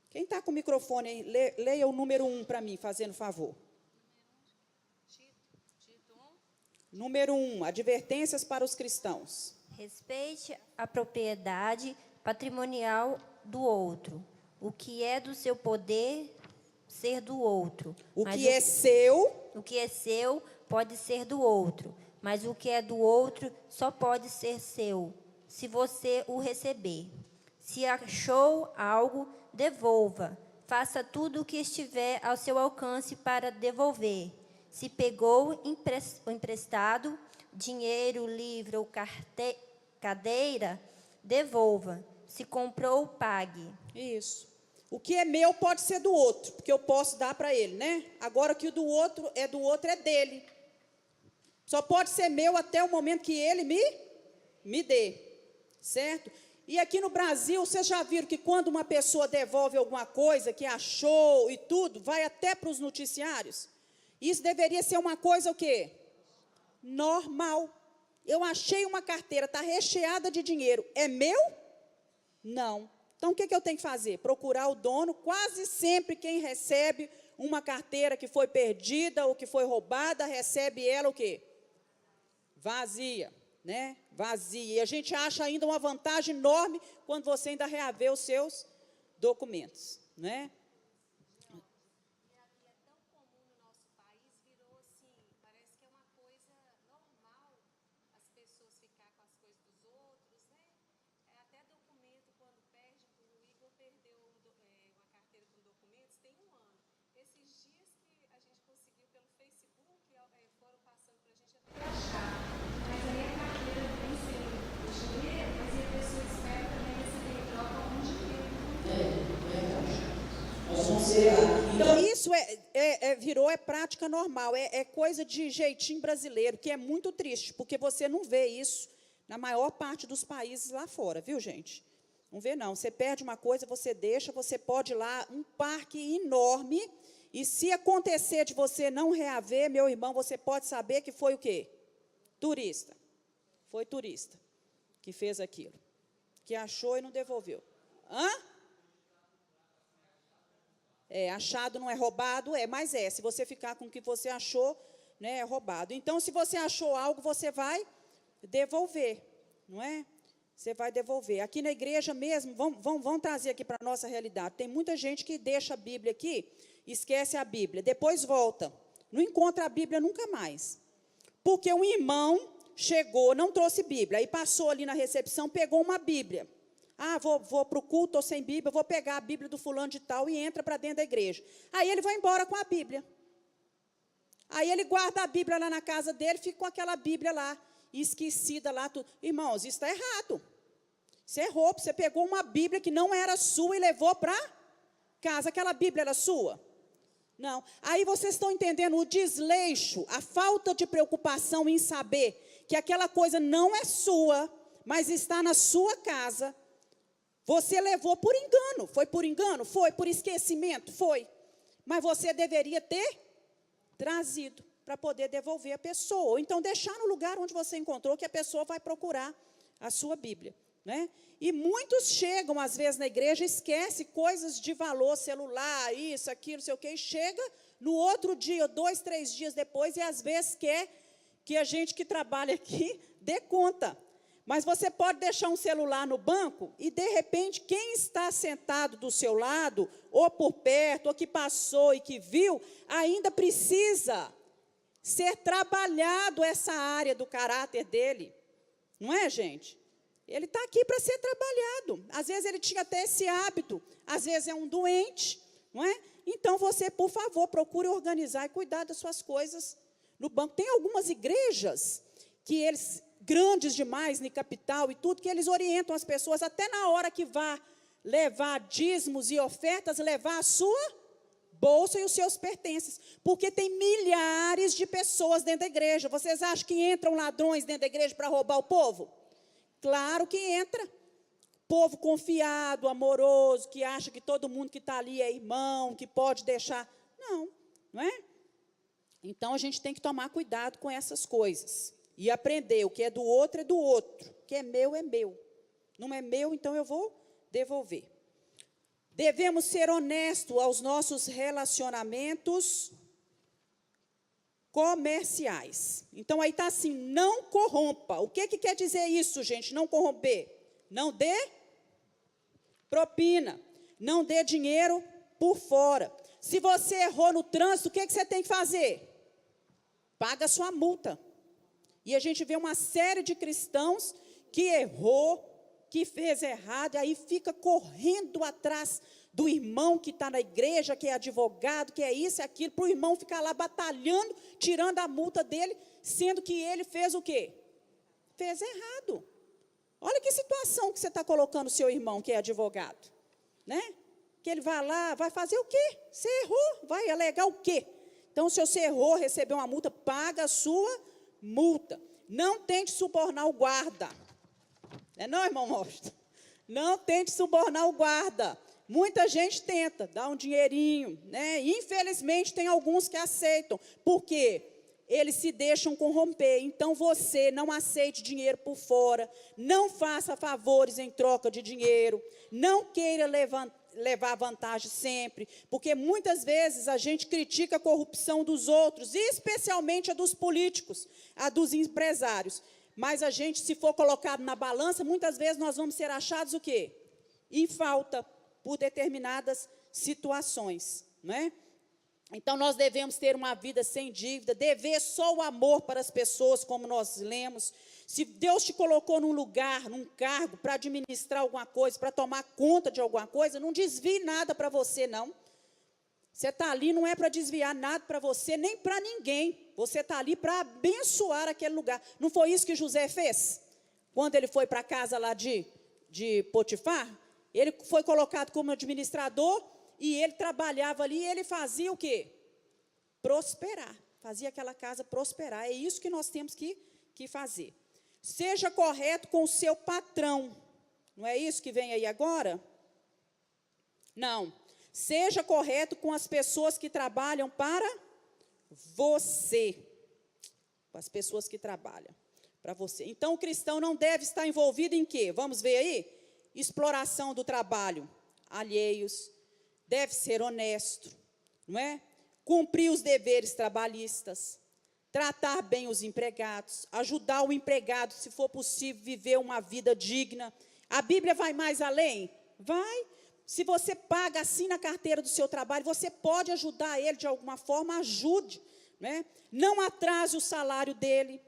Quem está com o microfone aí, leia o número 1 para mim, fazendo favor. Número 1, advertências para os cristãos. Respeite a propriedade patrimonial do outro. O que é do seu poder ser do outro. O que é seu pode ser do outro, mas o que é do outro só pode ser seu, se você o receber. Se achou algo, devolva. Faça tudo o que estiver ao seu alcance para devolver. Se pegou emprestado, dinheiro, livro ou cadeira, devolva. Se comprou, pague. Isso. O que é meu pode ser do outro, porque eu posso dar para ele, né? Agora, o que do outro é dele. Só pode ser meu até o momento que ele me dê, certo? E aqui no Brasil, vocês já viram que quando uma pessoa devolve alguma coisa que achou e tudo, vai até para os noticiários? Isso deveria ser uma coisa o quê? Normal. Eu achei uma carteira, está recheada de dinheiro. É meu? Não. Então, o que eu tenho que fazer? Procurar o dono. Quase sempre quem recebe uma carteira que foi perdida ou que foi roubada, recebe ela o quê? Vazia, né? Vazia. E a gente acha ainda uma vantagem enorme quando você ainda reaver os seus documentos, né? Então, isso virou prática normal, é coisa de jeitinho brasileiro, que é muito triste, porque você não vê isso na maior parte dos países lá fora, viu, gente? Não vê, não. Você perde uma coisa, você deixa, você pode ir lá, um parque enorme, e se acontecer de você não reaver, meu irmão, você pode saber que foi o quê? Turista. Foi turista que fez aquilo, que achou e não devolveu. Hã? Achado não é roubado, mas se você ficar com o que você achou, né, é roubado. Então, se você achou algo, você vai devolver, não é? Você vai devolver. Aqui na igreja mesmo, vamos trazer aqui para a nossa realidade. Tem muita gente que deixa a Bíblia aqui, esquece a Bíblia, depois volta. Não encontra a Bíblia nunca mais. Porque um irmão chegou, não trouxe Bíblia, aí passou ali na recepção, pegou uma Bíblia. Ah, vou para o culto, estou sem Bíblia, vou pegar a Bíblia do fulano de tal e entra para dentro da igreja. Aí ele vai embora com a Bíblia. Aí ele guarda a Bíblia lá na casa dele, fica com aquela Bíblia lá, esquecida lá. Tudo. Irmãos, isso está errado. Isso é roubo. Você pegou uma Bíblia que não era sua e levou para casa. Aquela Bíblia era sua? Não. Aí vocês estão entendendo o desleixo, a falta de preocupação em saber que aquela coisa não é sua, mas está na sua casa. Você levou por engano. Foi por engano? Foi. Por esquecimento? Foi. Mas você deveria ter trazido para poder devolver a pessoa. Ou então deixar no lugar onde você encontrou, que a pessoa vai procurar a sua Bíblia. Né? E muitos chegam, às vezes, na igreja, esquece coisas de valor, celular, isso, aquilo, não sei o quê, e chega no outro dia, 2, 3 dias depois, e às vezes quer que a gente que trabalha aqui dê conta. Mas você pode deixar um celular no banco e, de repente, quem está sentado do seu lado, ou por perto, ou que passou e que viu, ainda precisa ser trabalhado essa área do caráter dele. Não é, gente? Ele está aqui para ser trabalhado. Às vezes ele tinha até esse hábito, às vezes é um doente, não é? Então você, por favor, procure organizar e cuidar das suas coisas no banco. Tem algumas igrejas que eles, grandes demais, na capital e tudo, que eles orientam as pessoas, até na hora que vá levar dízimos e ofertas, levar a sua bolsa e os seus pertences. Porque tem milhares de pessoas dentro da igreja. Vocês acham que entram ladrões dentro da igreja para roubar o povo? Claro que entra. Povo confiado, amoroso, que acha que todo mundo que está ali é irmão, que pode deixar. Não, não é? Então, a gente tem que tomar cuidado com essas coisas. E aprender, o que é do outro, o que é meu, é meu. Não é meu, então eu vou devolver. Devemos ser honestos aos nossos relacionamentos comerciais. Então, aí está assim, não corrompa. O que quer dizer isso, gente? Não corromper. Não dê propina. Não dê dinheiro por fora. Se você errou no trânsito, o que você tem que fazer? Paga a sua multa. E a gente vê uma série de cristãos que errou, que fez errado, e aí fica correndo atrás do irmão que está na igreja, que é advogado, que é isso e aquilo, para o irmão ficar lá batalhando, tirando a multa dele, sendo que ele fez o quê? Fez errado. Olha que situação que você está colocando o seu irmão, que é advogado. Né? Que ele vai lá, vai fazer o quê? Você errou, vai alegar o quê? Então, se você errou, recebeu uma multa, paga a sua multa. Não tente subornar o guarda. Não, irmão Mostra? Não tente subornar o guarda. Muita gente tenta, dá um dinheirinho, né? Infelizmente, tem alguns que aceitam, porque eles se deixam corromper. Então, você não aceite dinheiro por fora, não faça favores em troca de dinheiro, não queira levar vantagem sempre, porque muitas vezes a gente critica a corrupção dos outros, especialmente a dos políticos, a dos empresários. Mas a gente, se for colocado na balança, muitas vezes nós vamos ser achados o quê? Em falta, por determinadas situações, não é? Então, nós devemos ter uma vida sem dívida, dever só o amor para as pessoas, como nós lemos. Se Deus te colocou num lugar, num cargo, para administrar alguma coisa, para tomar conta de alguma coisa, não desvie nada para você, não. Você está ali, não é para desviar nada para você, nem para ninguém. Você está ali para abençoar aquele lugar. Não foi isso que José fez? Quando ele foi para a casa lá de Potifar, ele foi colocado como administrador, e ele trabalhava ali, e ele fazia o quê? Prosperar. Fazia aquela casa prosperar. É isso que nós temos que fazer. Seja correto com o seu patrão. Não é isso que vem aí agora? Não. Seja correto com as pessoas que trabalham para você. Com as pessoas que trabalham para você. Então, o cristão não deve estar envolvido em quê? Vamos ver aí? Exploração do trabalho alheios. Deve ser honesto, não é? Cumprir os deveres trabalhistas, tratar bem os empregados, ajudar o empregado, se for possível, viver uma vida digna. A Bíblia vai mais além? Vai. Se você paga assim na carteira do seu trabalho, você pode ajudar ele de alguma forma, ajude. Né? Não atrase o salário dele.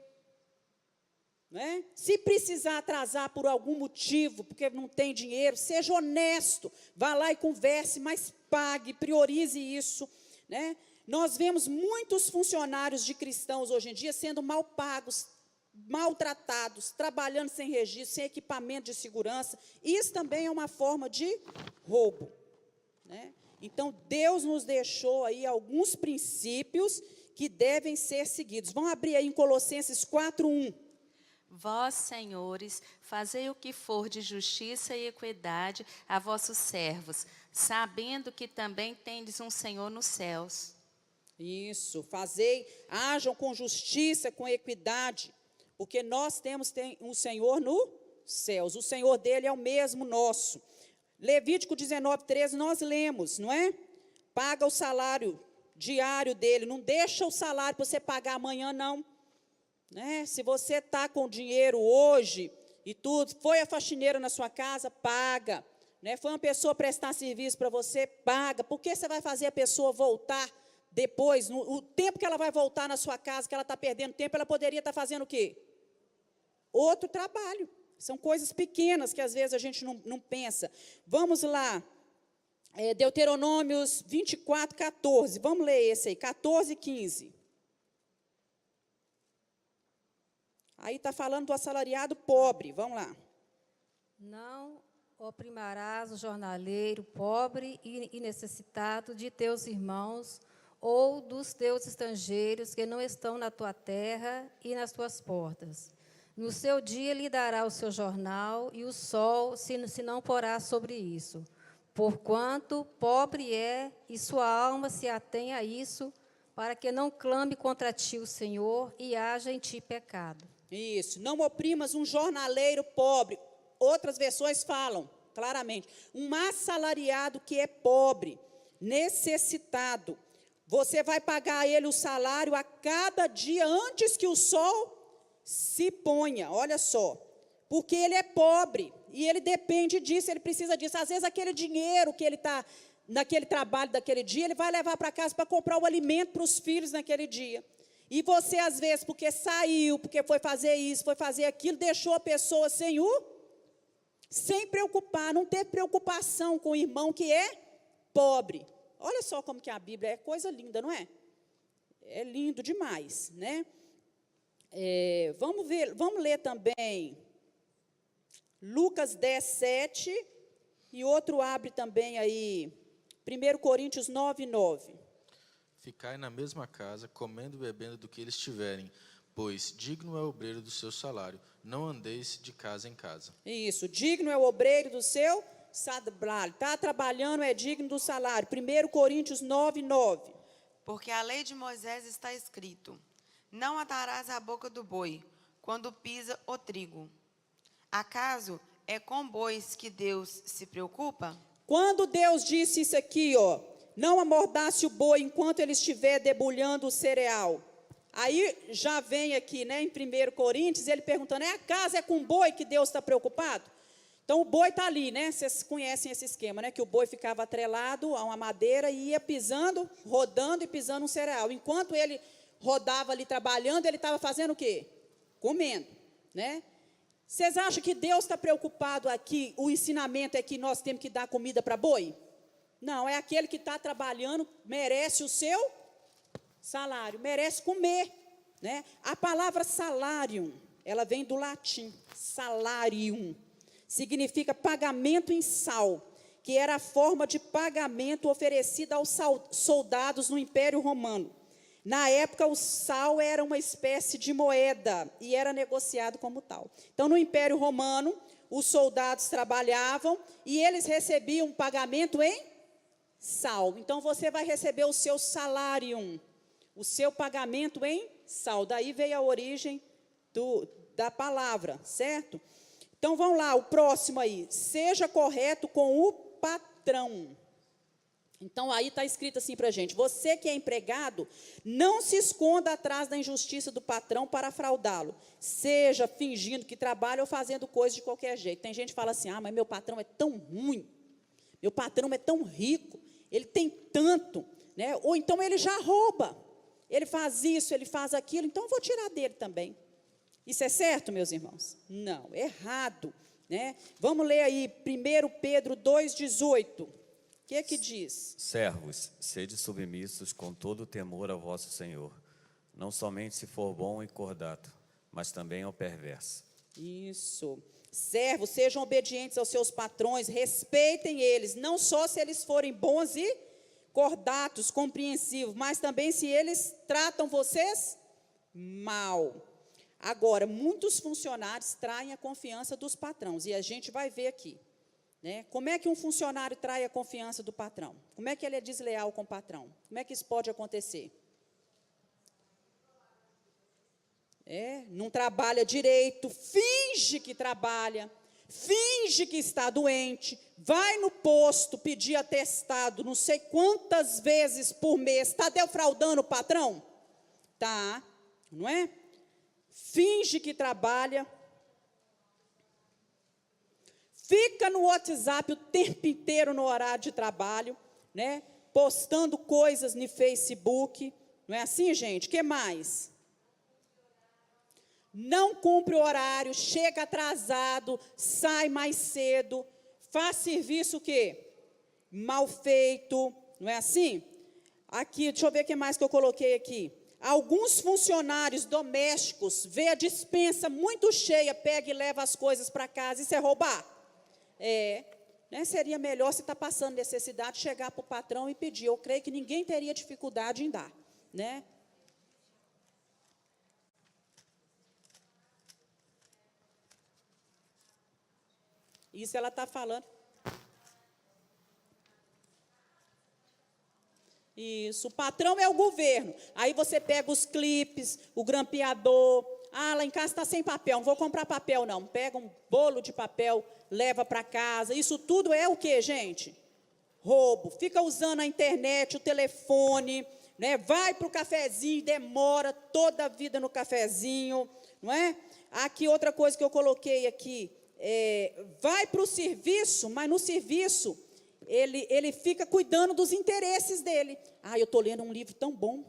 Né? Se precisar atrasar por algum motivo, porque não tem dinheiro, seja honesto, vá lá e converse, mas pague, priorize isso. Né? Nós vemos muitos funcionários de cristãos hoje em dia sendo mal pagos, maltratados, trabalhando sem registro, sem equipamento de segurança. Isso também é uma forma de roubo, né? Então, Deus nos deixou aí alguns princípios que devem ser seguidos. Vamos abrir aí em Colossenses 4:1. Vós, senhores, fazei o que for de justiça e equidade a vossos servos, sabendo que também tendes um Senhor nos céus. Isso, hajam com justiça, com equidade, porque nós temos um Senhor nos céus. O Senhor dele é o mesmo nosso. Levítico 19:13, nós lemos, não é? Paga o salário diário dele, não deixa o salário para você pagar amanhã, não. Né? Se você está com dinheiro hoje e tudo, foi a faxineira na sua casa, paga. Né? Foi uma pessoa prestar serviço para você, paga. Por que você vai fazer a pessoa voltar depois? O tempo que ela vai voltar na sua casa, que ela está perdendo tempo, ela poderia estar fazendo o quê? Outro trabalho. São coisas pequenas que às vezes a gente não pensa. Vamos lá. Deuteronômios 24:14. Vamos ler esse aí, 14 e 15. Aí está falando do assalariado pobre. Vamos lá. Não oprimirás o jornaleiro pobre e necessitado de teus irmãos ou dos teus estrangeiros que não estão na tua terra e nas tuas portas. No seu dia lhe dará o seu jornal, e o sol se não porá sobre isso. Porquanto pobre é, e sua alma se atém a isso, para que não clame contra ti o Senhor, e haja em ti pecado. Isso, não oprimas um jornaleiro pobre. Outras versões falam, claramente, um assalariado que é pobre, necessitado. Você vai pagar a ele o salário a cada dia antes que o sol se ponha, olha só, porque ele é pobre e ele depende disso, ele precisa disso. Às vezes aquele dinheiro que ele está naquele trabalho daquele dia, ele vai levar para casa para comprar o alimento para os filhos naquele dia. E você, às vezes, porque saiu, porque foi fazer isso, foi fazer aquilo, deixou a pessoa sem preocupar, não teve preocupação com o irmão que é pobre. Olha só como que a Bíblia é coisa linda, não é? É lindo demais, né? Vamos ler também Lucas 10:7, e outro abre também aí, 1 Coríntios 9:9. Ficai na mesma casa, comendo e bebendo do que eles tiverem, pois digno é o obreiro do seu salário, não andeis de casa em casa. Isso, digno é o obreiro do seu salário, está trabalhando, é digno do salário. 1 Coríntios 9:9. Porque a lei de Moisés está escrito: não atarás a boca do boi quando pisa o trigo. Acaso é com bois que Deus se preocupa? Quando Deus disse isso aqui, ó, não amordace o boi enquanto ele estiver debulhando o cereal. Aí já vem aqui, né, em 1 Coríntios, ele perguntando, acaso é com boi que Deus está preocupado? Então o boi está ali, né? Vocês conhecem esse esquema, né? Que o boi ficava atrelado a uma madeira e ia pisando, rodando e pisando um cereal. Enquanto ele rodava ali trabalhando, ele estava fazendo o quê? Comendo, né? Vocês acham que Deus está preocupado aqui, o ensinamento é que nós temos que dar comida para boi? Não, é aquele que está trabalhando, merece o seu salário, merece comer, né? A palavra salarium, ela vem do latim, salarium, significa pagamento em sal, que era a forma de pagamento oferecida aos soldados no Império Romano. Na época, o sal era uma espécie de moeda e era negociado como tal. Então, no Império Romano, os soldados trabalhavam e eles recebiam um pagamento em sal. Então, você vai receber o seu salarium, o seu pagamento em sal. Daí veio a origem da palavra, certo? Então, vamos lá, o próximo aí. Seja correto com o patrão. Então, aí está escrito assim para a gente, você que é empregado, não se esconda atrás da injustiça do patrão para fraudá-lo, seja fingindo que trabalha ou fazendo coisa de qualquer jeito. Tem gente que fala assim, mas meu patrão é tão ruim, meu patrão é tão rico, ele tem tanto, né? Ou então ele já rouba, ele faz isso, ele faz aquilo, então eu vou tirar dele também. Isso é certo, meus irmãos? Não, errado, né? Vamos ler aí, 1 Pedro 2,18. O que é que diz? Servos, sede submissos com todo o temor ao vosso Senhor, não somente se for bom e cordato, mas também ao perverso. Isso. Servos, sejam obedientes aos seus patrões, respeitem eles, não só se eles forem bons e cordatos, compreensivos, mas também se eles tratam vocês mal. Agora, muitos funcionários traem a confiança dos patrões, e a gente vai ver aqui, né? Como é que um funcionário trai a confiança do patrão? Como é que ele é desleal com o patrão? Como é que isso pode acontecer? Não trabalha direito, finge que trabalha, finge que está doente, vai no posto pedir atestado não sei quantas vezes por mês, está defraudando o patrão? Tá, não é? Finge que trabalha, fica no WhatsApp o tempo inteiro no horário de trabalho, né? Postando coisas no Facebook, não é assim, gente? O que mais? Não cumpre o horário, chega atrasado, sai mais cedo, faz serviço o quê? Mal feito, não é assim? Aqui, deixa eu ver o que mais que eu coloquei aqui. Alguns funcionários domésticos vê a despensa muito cheia, pega e leva as coisas para casa. Isso é roubar? Né? Seria melhor, se está passando necessidade, chegar para o patrão e pedir. Eu creio que ninguém teria dificuldade em dar, né? Isso ela está falando. Isso, o patrão é o governo. Aí você pega os clipes, o grampeador. Ah, lá em casa está sem papel, não vou comprar papel não. Pega um bolo de papel, leva para casa. Isso tudo é o quê, gente? Roubo. Fica usando a internet, o telefone, né? Vai para o cafezinho, demora toda a vida no cafezinho, não é? Aqui outra coisa que eu coloquei aqui. Vai para o serviço, mas no serviço ele fica cuidando dos interesses dele. Ah, eu estou lendo um livro tão bom,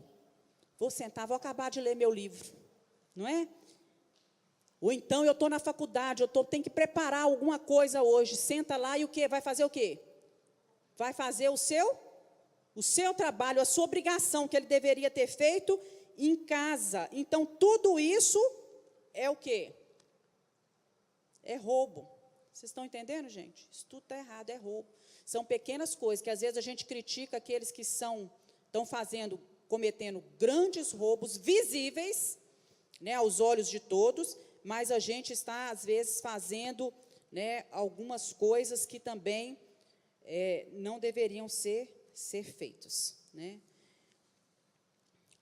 vou sentar, vou acabar de ler meu livro, não é? Ou então eu estou na faculdade, tenho que preparar alguma coisa hoje, senta lá e o quê? Vai fazer o quê? Vai fazer o seu trabalho, a sua obrigação que ele deveria ter feito em casa. Então, tudo isso é o quê? É roubo. Vocês estão entendendo, gente? Isso tudo está errado, é roubo. São pequenas coisas que, às vezes, a gente critica aqueles que estão cometendo grandes roubos visíveis, né, aos olhos de todos, mas a gente está, às vezes, fazendo, né, algumas coisas que também não deveriam ser feitas, né?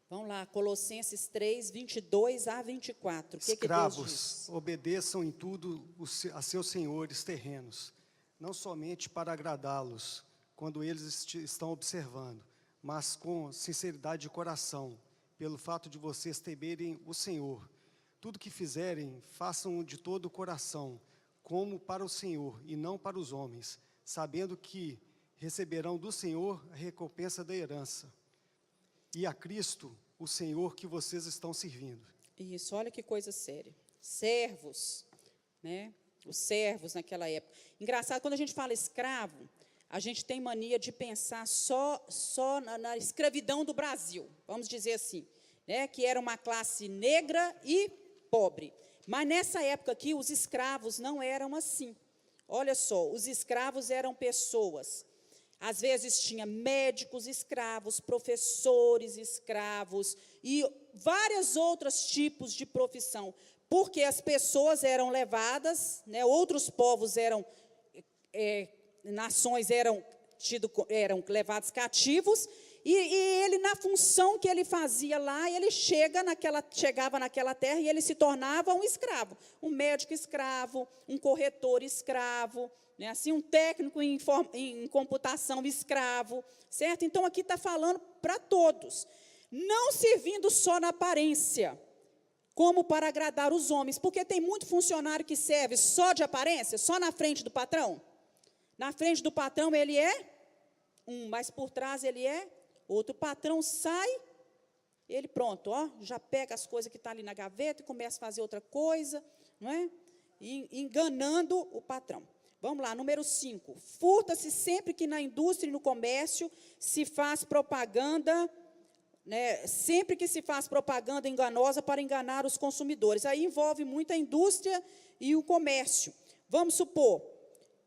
Vamos lá, Colossenses 3, 22 a 24. O que Escravos, que Deus diz? obedeçam em tudo a seus senhores terrenos, não somente para agradá-los, quando eles estão observando, mas com sinceridade de coração, pelo fato de vocês temerem o Senhor. Tudo que fizerem, façam de todo o coração, como para o Senhor e não para os homens, sabendo que receberão do Senhor a recompensa da herança. E a Cristo, o Senhor que vocês estão servindo. Isso, olha que coisa séria. Servos, né? Os servos naquela época. Engraçado, quando a gente fala escravo, a gente tem mania de pensar só na escravidão do Brasil, vamos dizer assim, né? Que era uma classe negra e pobre. Mas nessa época aqui, os escravos não eram assim. Olha só, os escravos eram pessoas. Às vezes tinha médicos escravos, professores escravos e vários outros tipos de profissão, porque as pessoas eram levadas, né, outros povos nações eram levados cativos, e ele, na função que ele fazia lá, ele chegava naquela terra e ele se tornava um escravo, um médico escravo, um corretor escravo, né, assim, um técnico em computação escravo, certo? Então, aqui está falando para todos, não servindo só na aparência, como para agradar os homens, porque tem muito funcionário que serve só de aparência, só na frente do patrão. Na frente do patrão ele é um, mas por trás ele é outro. O patrão sai, ele pronto, ó, já pega as coisas que estão ali na gaveta e começa a fazer outra coisa, não é? E enganando o patrão. Vamos lá, número 5. Furta-se sempre que na indústria e no comércio se faz propaganda né, sempre que se faz propaganda enganosa para enganar os consumidores. Aí envolve muito a indústria e o comércio. Vamos supor,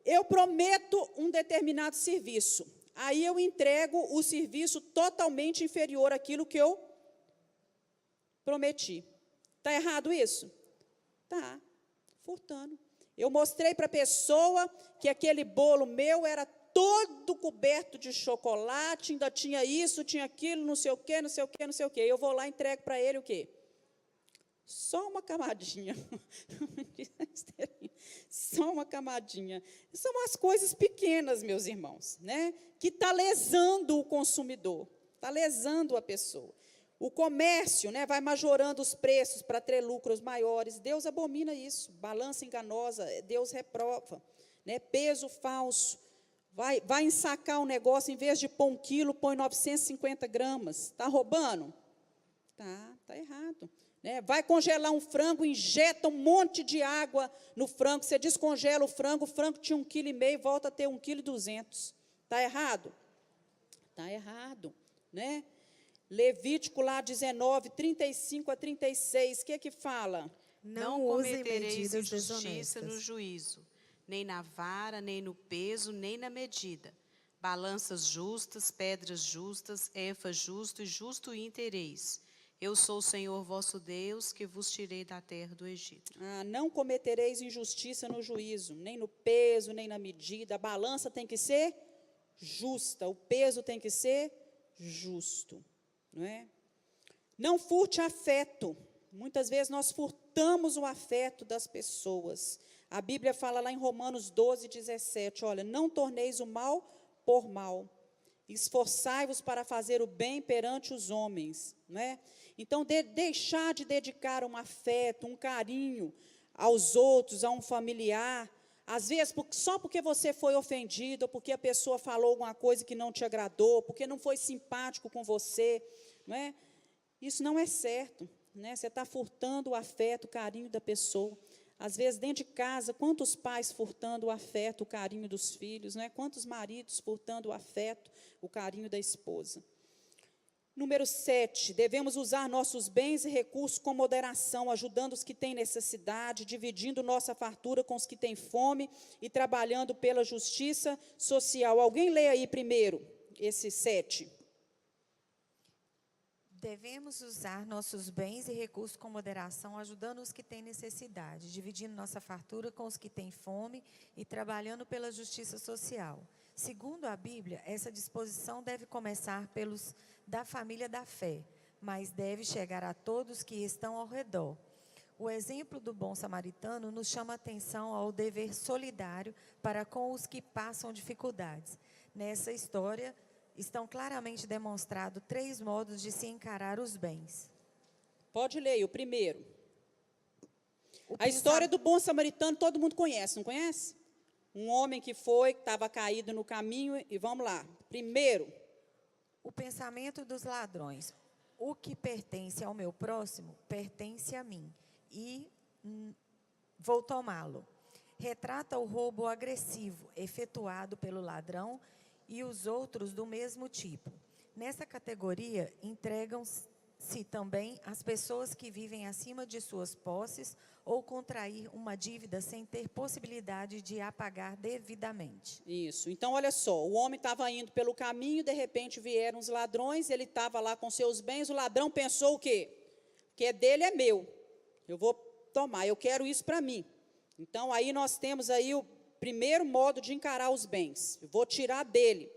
eu prometo um determinado serviço, aí eu entrego o serviço totalmente inferior àquilo que eu prometi. Está errado isso? Tá, furtando. Eu mostrei para a pessoa que aquele bolo meu era todo coberto de chocolate, ainda tinha isso, tinha aquilo, não sei o quê, não sei o quê, não sei o quê. Eu vou lá e entrego para ele o quê? Só uma camadinha. Só uma camadinha. São as coisas pequenas, meus irmãos, né? Que está lesando o consumidor, está lesando a pessoa. O comércio, né, vai majorando os preços para ter lucros maiores. Deus abomina isso. Balança enganosa, Deus reprova. Né? Peso falso. Vai ensacar um negócio, em vez de pôr 1 quilo, põe 950 gramas. Está roubando? Tá errado. Né? Vai congelar um frango, injeta um monte de água no frango. Você descongela o frango tinha 1,5 kg, volta a ter 1,2 kg. Está errado? Está errado. Né? Levítico lá 19, 35 a 36, o que fala? Não cometereis injustiça no juízo, nem na vara, nem no peso, nem na medida. Balanças justas, pedras justas, efa justo e justo intereis. Eu sou o Senhor vosso Deus, que vos tirei da terra do Egito. Não cometereis injustiça no juízo, nem no peso, nem na medida. A balança tem que ser justa, o peso tem que ser justo. Não é? Não furte afeto. Muitas vezes nós furtamos o afeto das pessoas. A Bíblia fala lá em Romanos 12, 17, olha, não torneis o mal por mal. Esforçai-vos para fazer o bem perante os homens. Não é? Então, deixar de dedicar um afeto, um carinho aos outros, a um familiar, às vezes só porque você foi ofendido, ou porque a pessoa falou alguma coisa que não te agradou, porque não foi simpático com você, não é? Isso não é certo, né? Você está furtando o afeto, o carinho da pessoa. Às vezes, dentro de casa, quantos pais furtando o afeto, o carinho dos filhos, não é? Quantos maridos furtando o afeto, o carinho da esposa. Número 7, devemos usar nossos bens e recursos com moderação, ajudando os que têm necessidade, dividindo nossa fartura com os que têm fome e trabalhando pela justiça social. Alguém lê aí primeiro esse 7. Devemos usar nossos bens e recursos com moderação, ajudando os que têm necessidade, dividindo nossa fartura com os que têm fome e trabalhando pela justiça social. Segundo a Bíblia, essa disposição deve começar pelos da família da fé, mas deve chegar a todos que estão ao redor. O exemplo do bom samaritano nos chama a atenção ao dever solidário para com os que passam dificuldades. Nessa história, estão claramente demonstrados 3 modos de se encarar os bens. Pode ler o primeiro. A história do bom samaritano todo mundo conhece, não conhece? Um homem que estava caído no caminho, e vamos lá. Primeiro, o pensamento dos ladrões. O que pertence ao meu próximo, pertence a mim, e vou tomá-lo. Retrata o roubo agressivo, efetuado pelo ladrão e os outros do mesmo tipo. Nessa categoria, entregam-se também as pessoas que vivem acima de suas posses ou contrair uma dívida sem ter possibilidade de a pagar devidamente. Isso. Então, olha só, o homem estava indo pelo caminho, de repente vieram os ladrões, ele estava lá com seus bens, o ladrão pensou o quê? O que é dele é meu, eu vou tomar, eu quero isso para mim. Então, aí nós temos aí o primeiro modo de encarar os bens, eu vou tirar dele.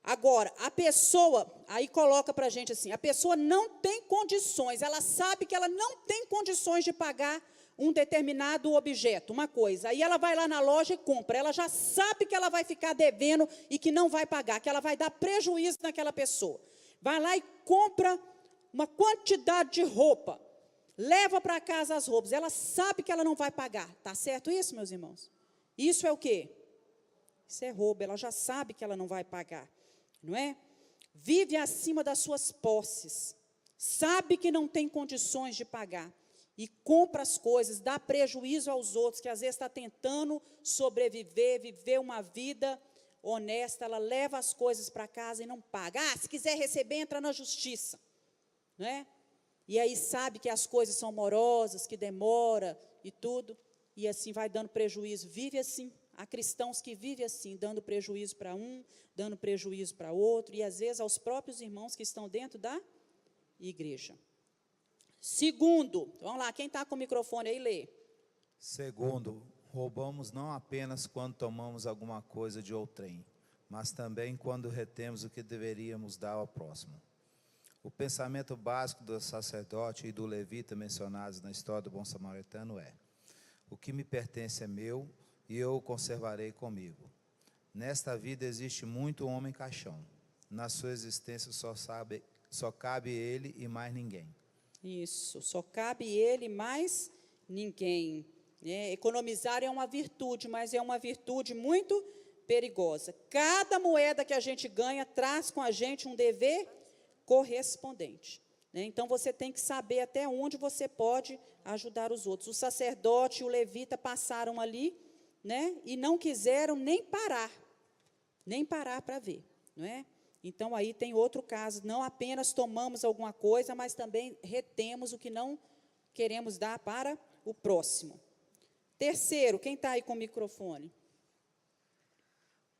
Agora, a pessoa, aí coloca para a gente assim, a pessoa não tem condições, ela sabe que ela não tem condições de pagar um determinado objeto, uma coisa. Aí ela vai lá na loja e compra. Ela já sabe que ela vai ficar devendo e que não vai pagar, que ela vai dar prejuízo naquela pessoa. Vai lá e compra uma quantidade de roupa. Leva para casa as roupas. Ela sabe que ela não vai pagar. Está certo isso, meus irmãos? Isso é o quê? Isso é roubo. Ela já sabe que ela não vai pagar. Não é? Vive acima das suas posses. Sabe que não tem condições de pagar. E compra as coisas, dá prejuízo aos outros, que às vezes está tentando sobreviver, viver uma vida honesta. Ela leva as coisas para casa e não paga. Se quiser receber, entra na justiça. não é? E aí sabe que as coisas são morosas, que demora e tudo, e assim vai dando prejuízo. Vive assim. Há cristãos que vivem assim, dando prejuízo para um, dando prejuízo para outro, e às vezes aos próprios irmãos que estão dentro da igreja. Segundo, vamos lá, quem está com o microfone aí, lê. Segundo, roubamos não apenas quando tomamos alguma coisa de outrem, mas também quando retemos o que deveríamos dar ao próximo. O pensamento básico do sacerdote e do levita mencionados na história do bom samaritano é: o que me pertence é meu e eu o conservarei comigo. Nesta vida existe muito homem caixão. Na sua existência só cabe ele e mais ninguém. Isso, só cabe ele e mais ninguém. Economizar é uma virtude, mas é uma virtude muito perigosa. Cada moeda que a gente ganha traz com a gente um dever correspondente. Então, você tem que saber até onde você pode ajudar os outros. O sacerdote e o levita passaram ali, e não quiseram nem parar para ver, não é? Então, aí tem outro caso, não apenas tomamos alguma coisa, mas também retemos o que não queremos dar para o próximo. Terceiro, quem está aí com o microfone?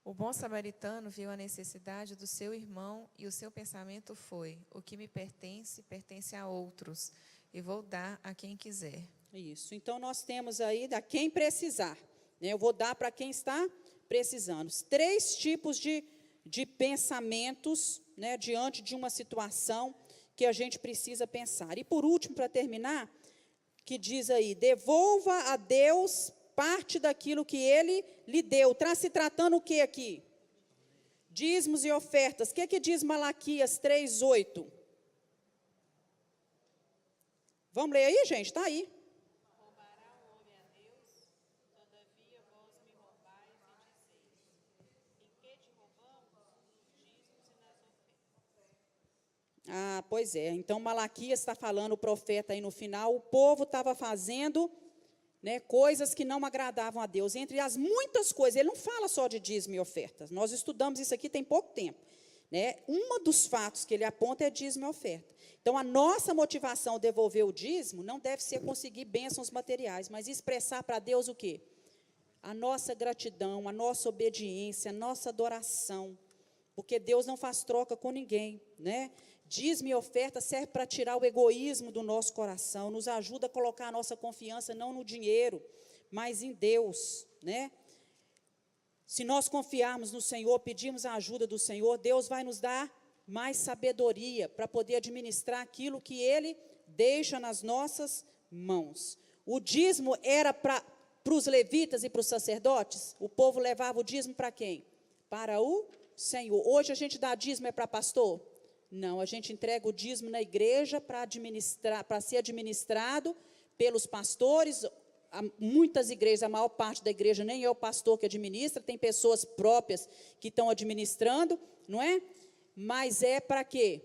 O bom samaritano viu a necessidade do seu irmão e o seu pensamento foi: o que me pertence, pertence a outros, e vou dar a quem quiser. Isso, então nós temos aí da quem precisar. Eu vou dar para quem está precisando. 3 tipos de pensamentos, diante de uma situação que a gente precisa pensar. E, por último, para terminar, que diz aí: devolva a Deus parte daquilo que Ele lhe deu. Está se tratando o que aqui? Dízimos e ofertas. O que diz Malaquias 3:8? Vamos ler aí, gente? Está aí. Ah, pois é. Então, Malaquias está falando, o profeta aí no final, o povo estava fazendo coisas que não agradavam a Deus. Entre as muitas coisas, ele não fala só de dízimo e ofertas. Nós estudamos isso aqui tem pouco tempo. Um dos fatos que ele aponta é dízimo e oferta. Então, a nossa motivação ao devolver o dízimo não deve ser conseguir bênçãos materiais, mas expressar para Deus o quê? A nossa gratidão, a nossa obediência, a nossa adoração. Porque Deus não faz troca com ninguém, Dízimo e oferta serve para tirar o egoísmo do nosso coração, nos ajuda a colocar a nossa confiança não no dinheiro, mas em Deus, Se nós confiarmos no Senhor, pedirmos a ajuda do Senhor, Deus vai nos dar mais sabedoria para poder administrar aquilo que Ele deixa nas nossas mãos. O dízimo era para os levitas e para os sacerdotes? O povo levava o dízimo para quem? Para o Senhor. Hoje a gente dá dízimo é para pastor? Não, a gente entrega o dízimo na igreja para ser administrado pelos pastores. Muitas igrejas, a maior parte da igreja nem é o pastor que administra, tem pessoas próprias que estão administrando, não é? Mas é para quê?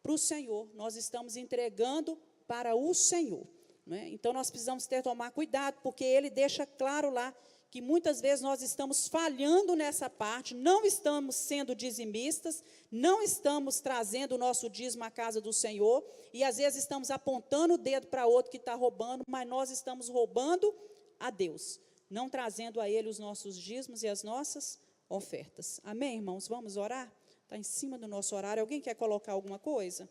Para o Senhor. Nós estamos entregando para o Senhor. Não é? Então, nós precisamos tomar cuidado, porque ele deixa claro lá que muitas vezes nós estamos falhando nessa parte, não estamos sendo dizimistas, não estamos trazendo o nosso dízimo à casa do Senhor, e às vezes estamos apontando o dedo para outro que está roubando, mas nós estamos roubando a Deus, não trazendo a Ele os nossos dízimos e as nossas ofertas. Amém, irmãos? Vamos orar? Está em cima do nosso horário. Alguém quer colocar alguma coisa?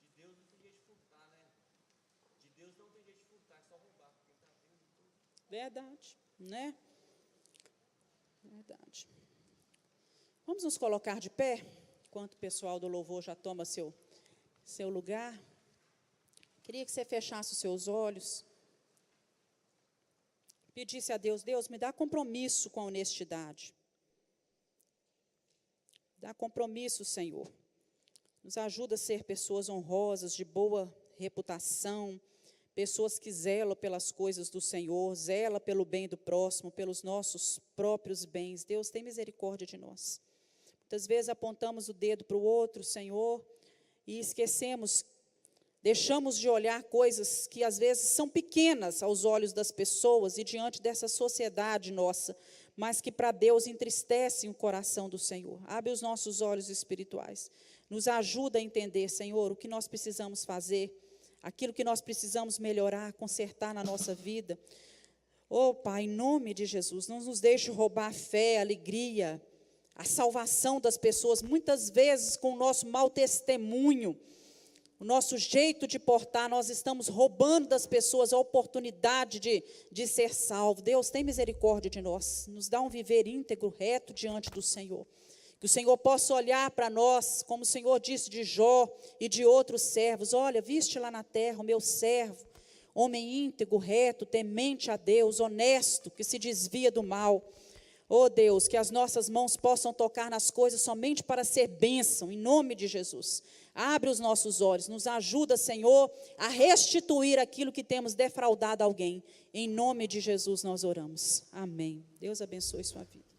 De Deus não tem jeito de furtar, De Deus não tem jeito de furtar, é só roubar. Verdade. Verdade. Vamos nos colocar de pé, enquanto o pessoal do louvor já toma seu lugar. Queria que você fechasse os seus olhos, pedisse a Deus: Deus, me dá compromisso com a honestidade. Dá compromisso, Senhor. Nos ajuda a ser pessoas honrosas, de boa reputação, pessoas que zelam pelas coisas do Senhor, zelam pelo bem do próximo, pelos nossos próprios bens. Deus, tem misericórdia de nós. Muitas vezes apontamos o dedo para o outro, Senhor, e esquecemos, deixamos de olhar coisas que às vezes são pequenas aos olhos das pessoas e diante dessa sociedade nossa, mas que para Deus entristecem o coração do Senhor. Abre os nossos olhos espirituais. Nos ajuda a entender, Senhor, o que nós precisamos fazer, aquilo que nós precisamos melhorar, consertar na nossa vida. Oh, Pai, em nome de Jesus, não nos deixe roubar a fé, a alegria, a salvação das pessoas, muitas vezes com o nosso mau testemunho, o nosso jeito de portar, nós estamos roubando das pessoas a oportunidade de ser salvo. Deus, tem misericórdia de nós, nos dá um viver íntegro, reto diante do Senhor. Que o Senhor possa olhar para nós, como o Senhor disse de Jó e de outros servos. Olha, viste lá na terra o meu servo, homem íntegro, reto, temente a Deus, honesto, que se desvia do mal. Oh Deus, que as nossas mãos possam tocar nas coisas somente para ser bênção, em nome de Jesus. Abre os nossos olhos, nos ajuda, Senhor, a restituir aquilo que temos defraudado a alguém. Em nome de Jesus nós oramos. Amém. Deus abençoe sua vida.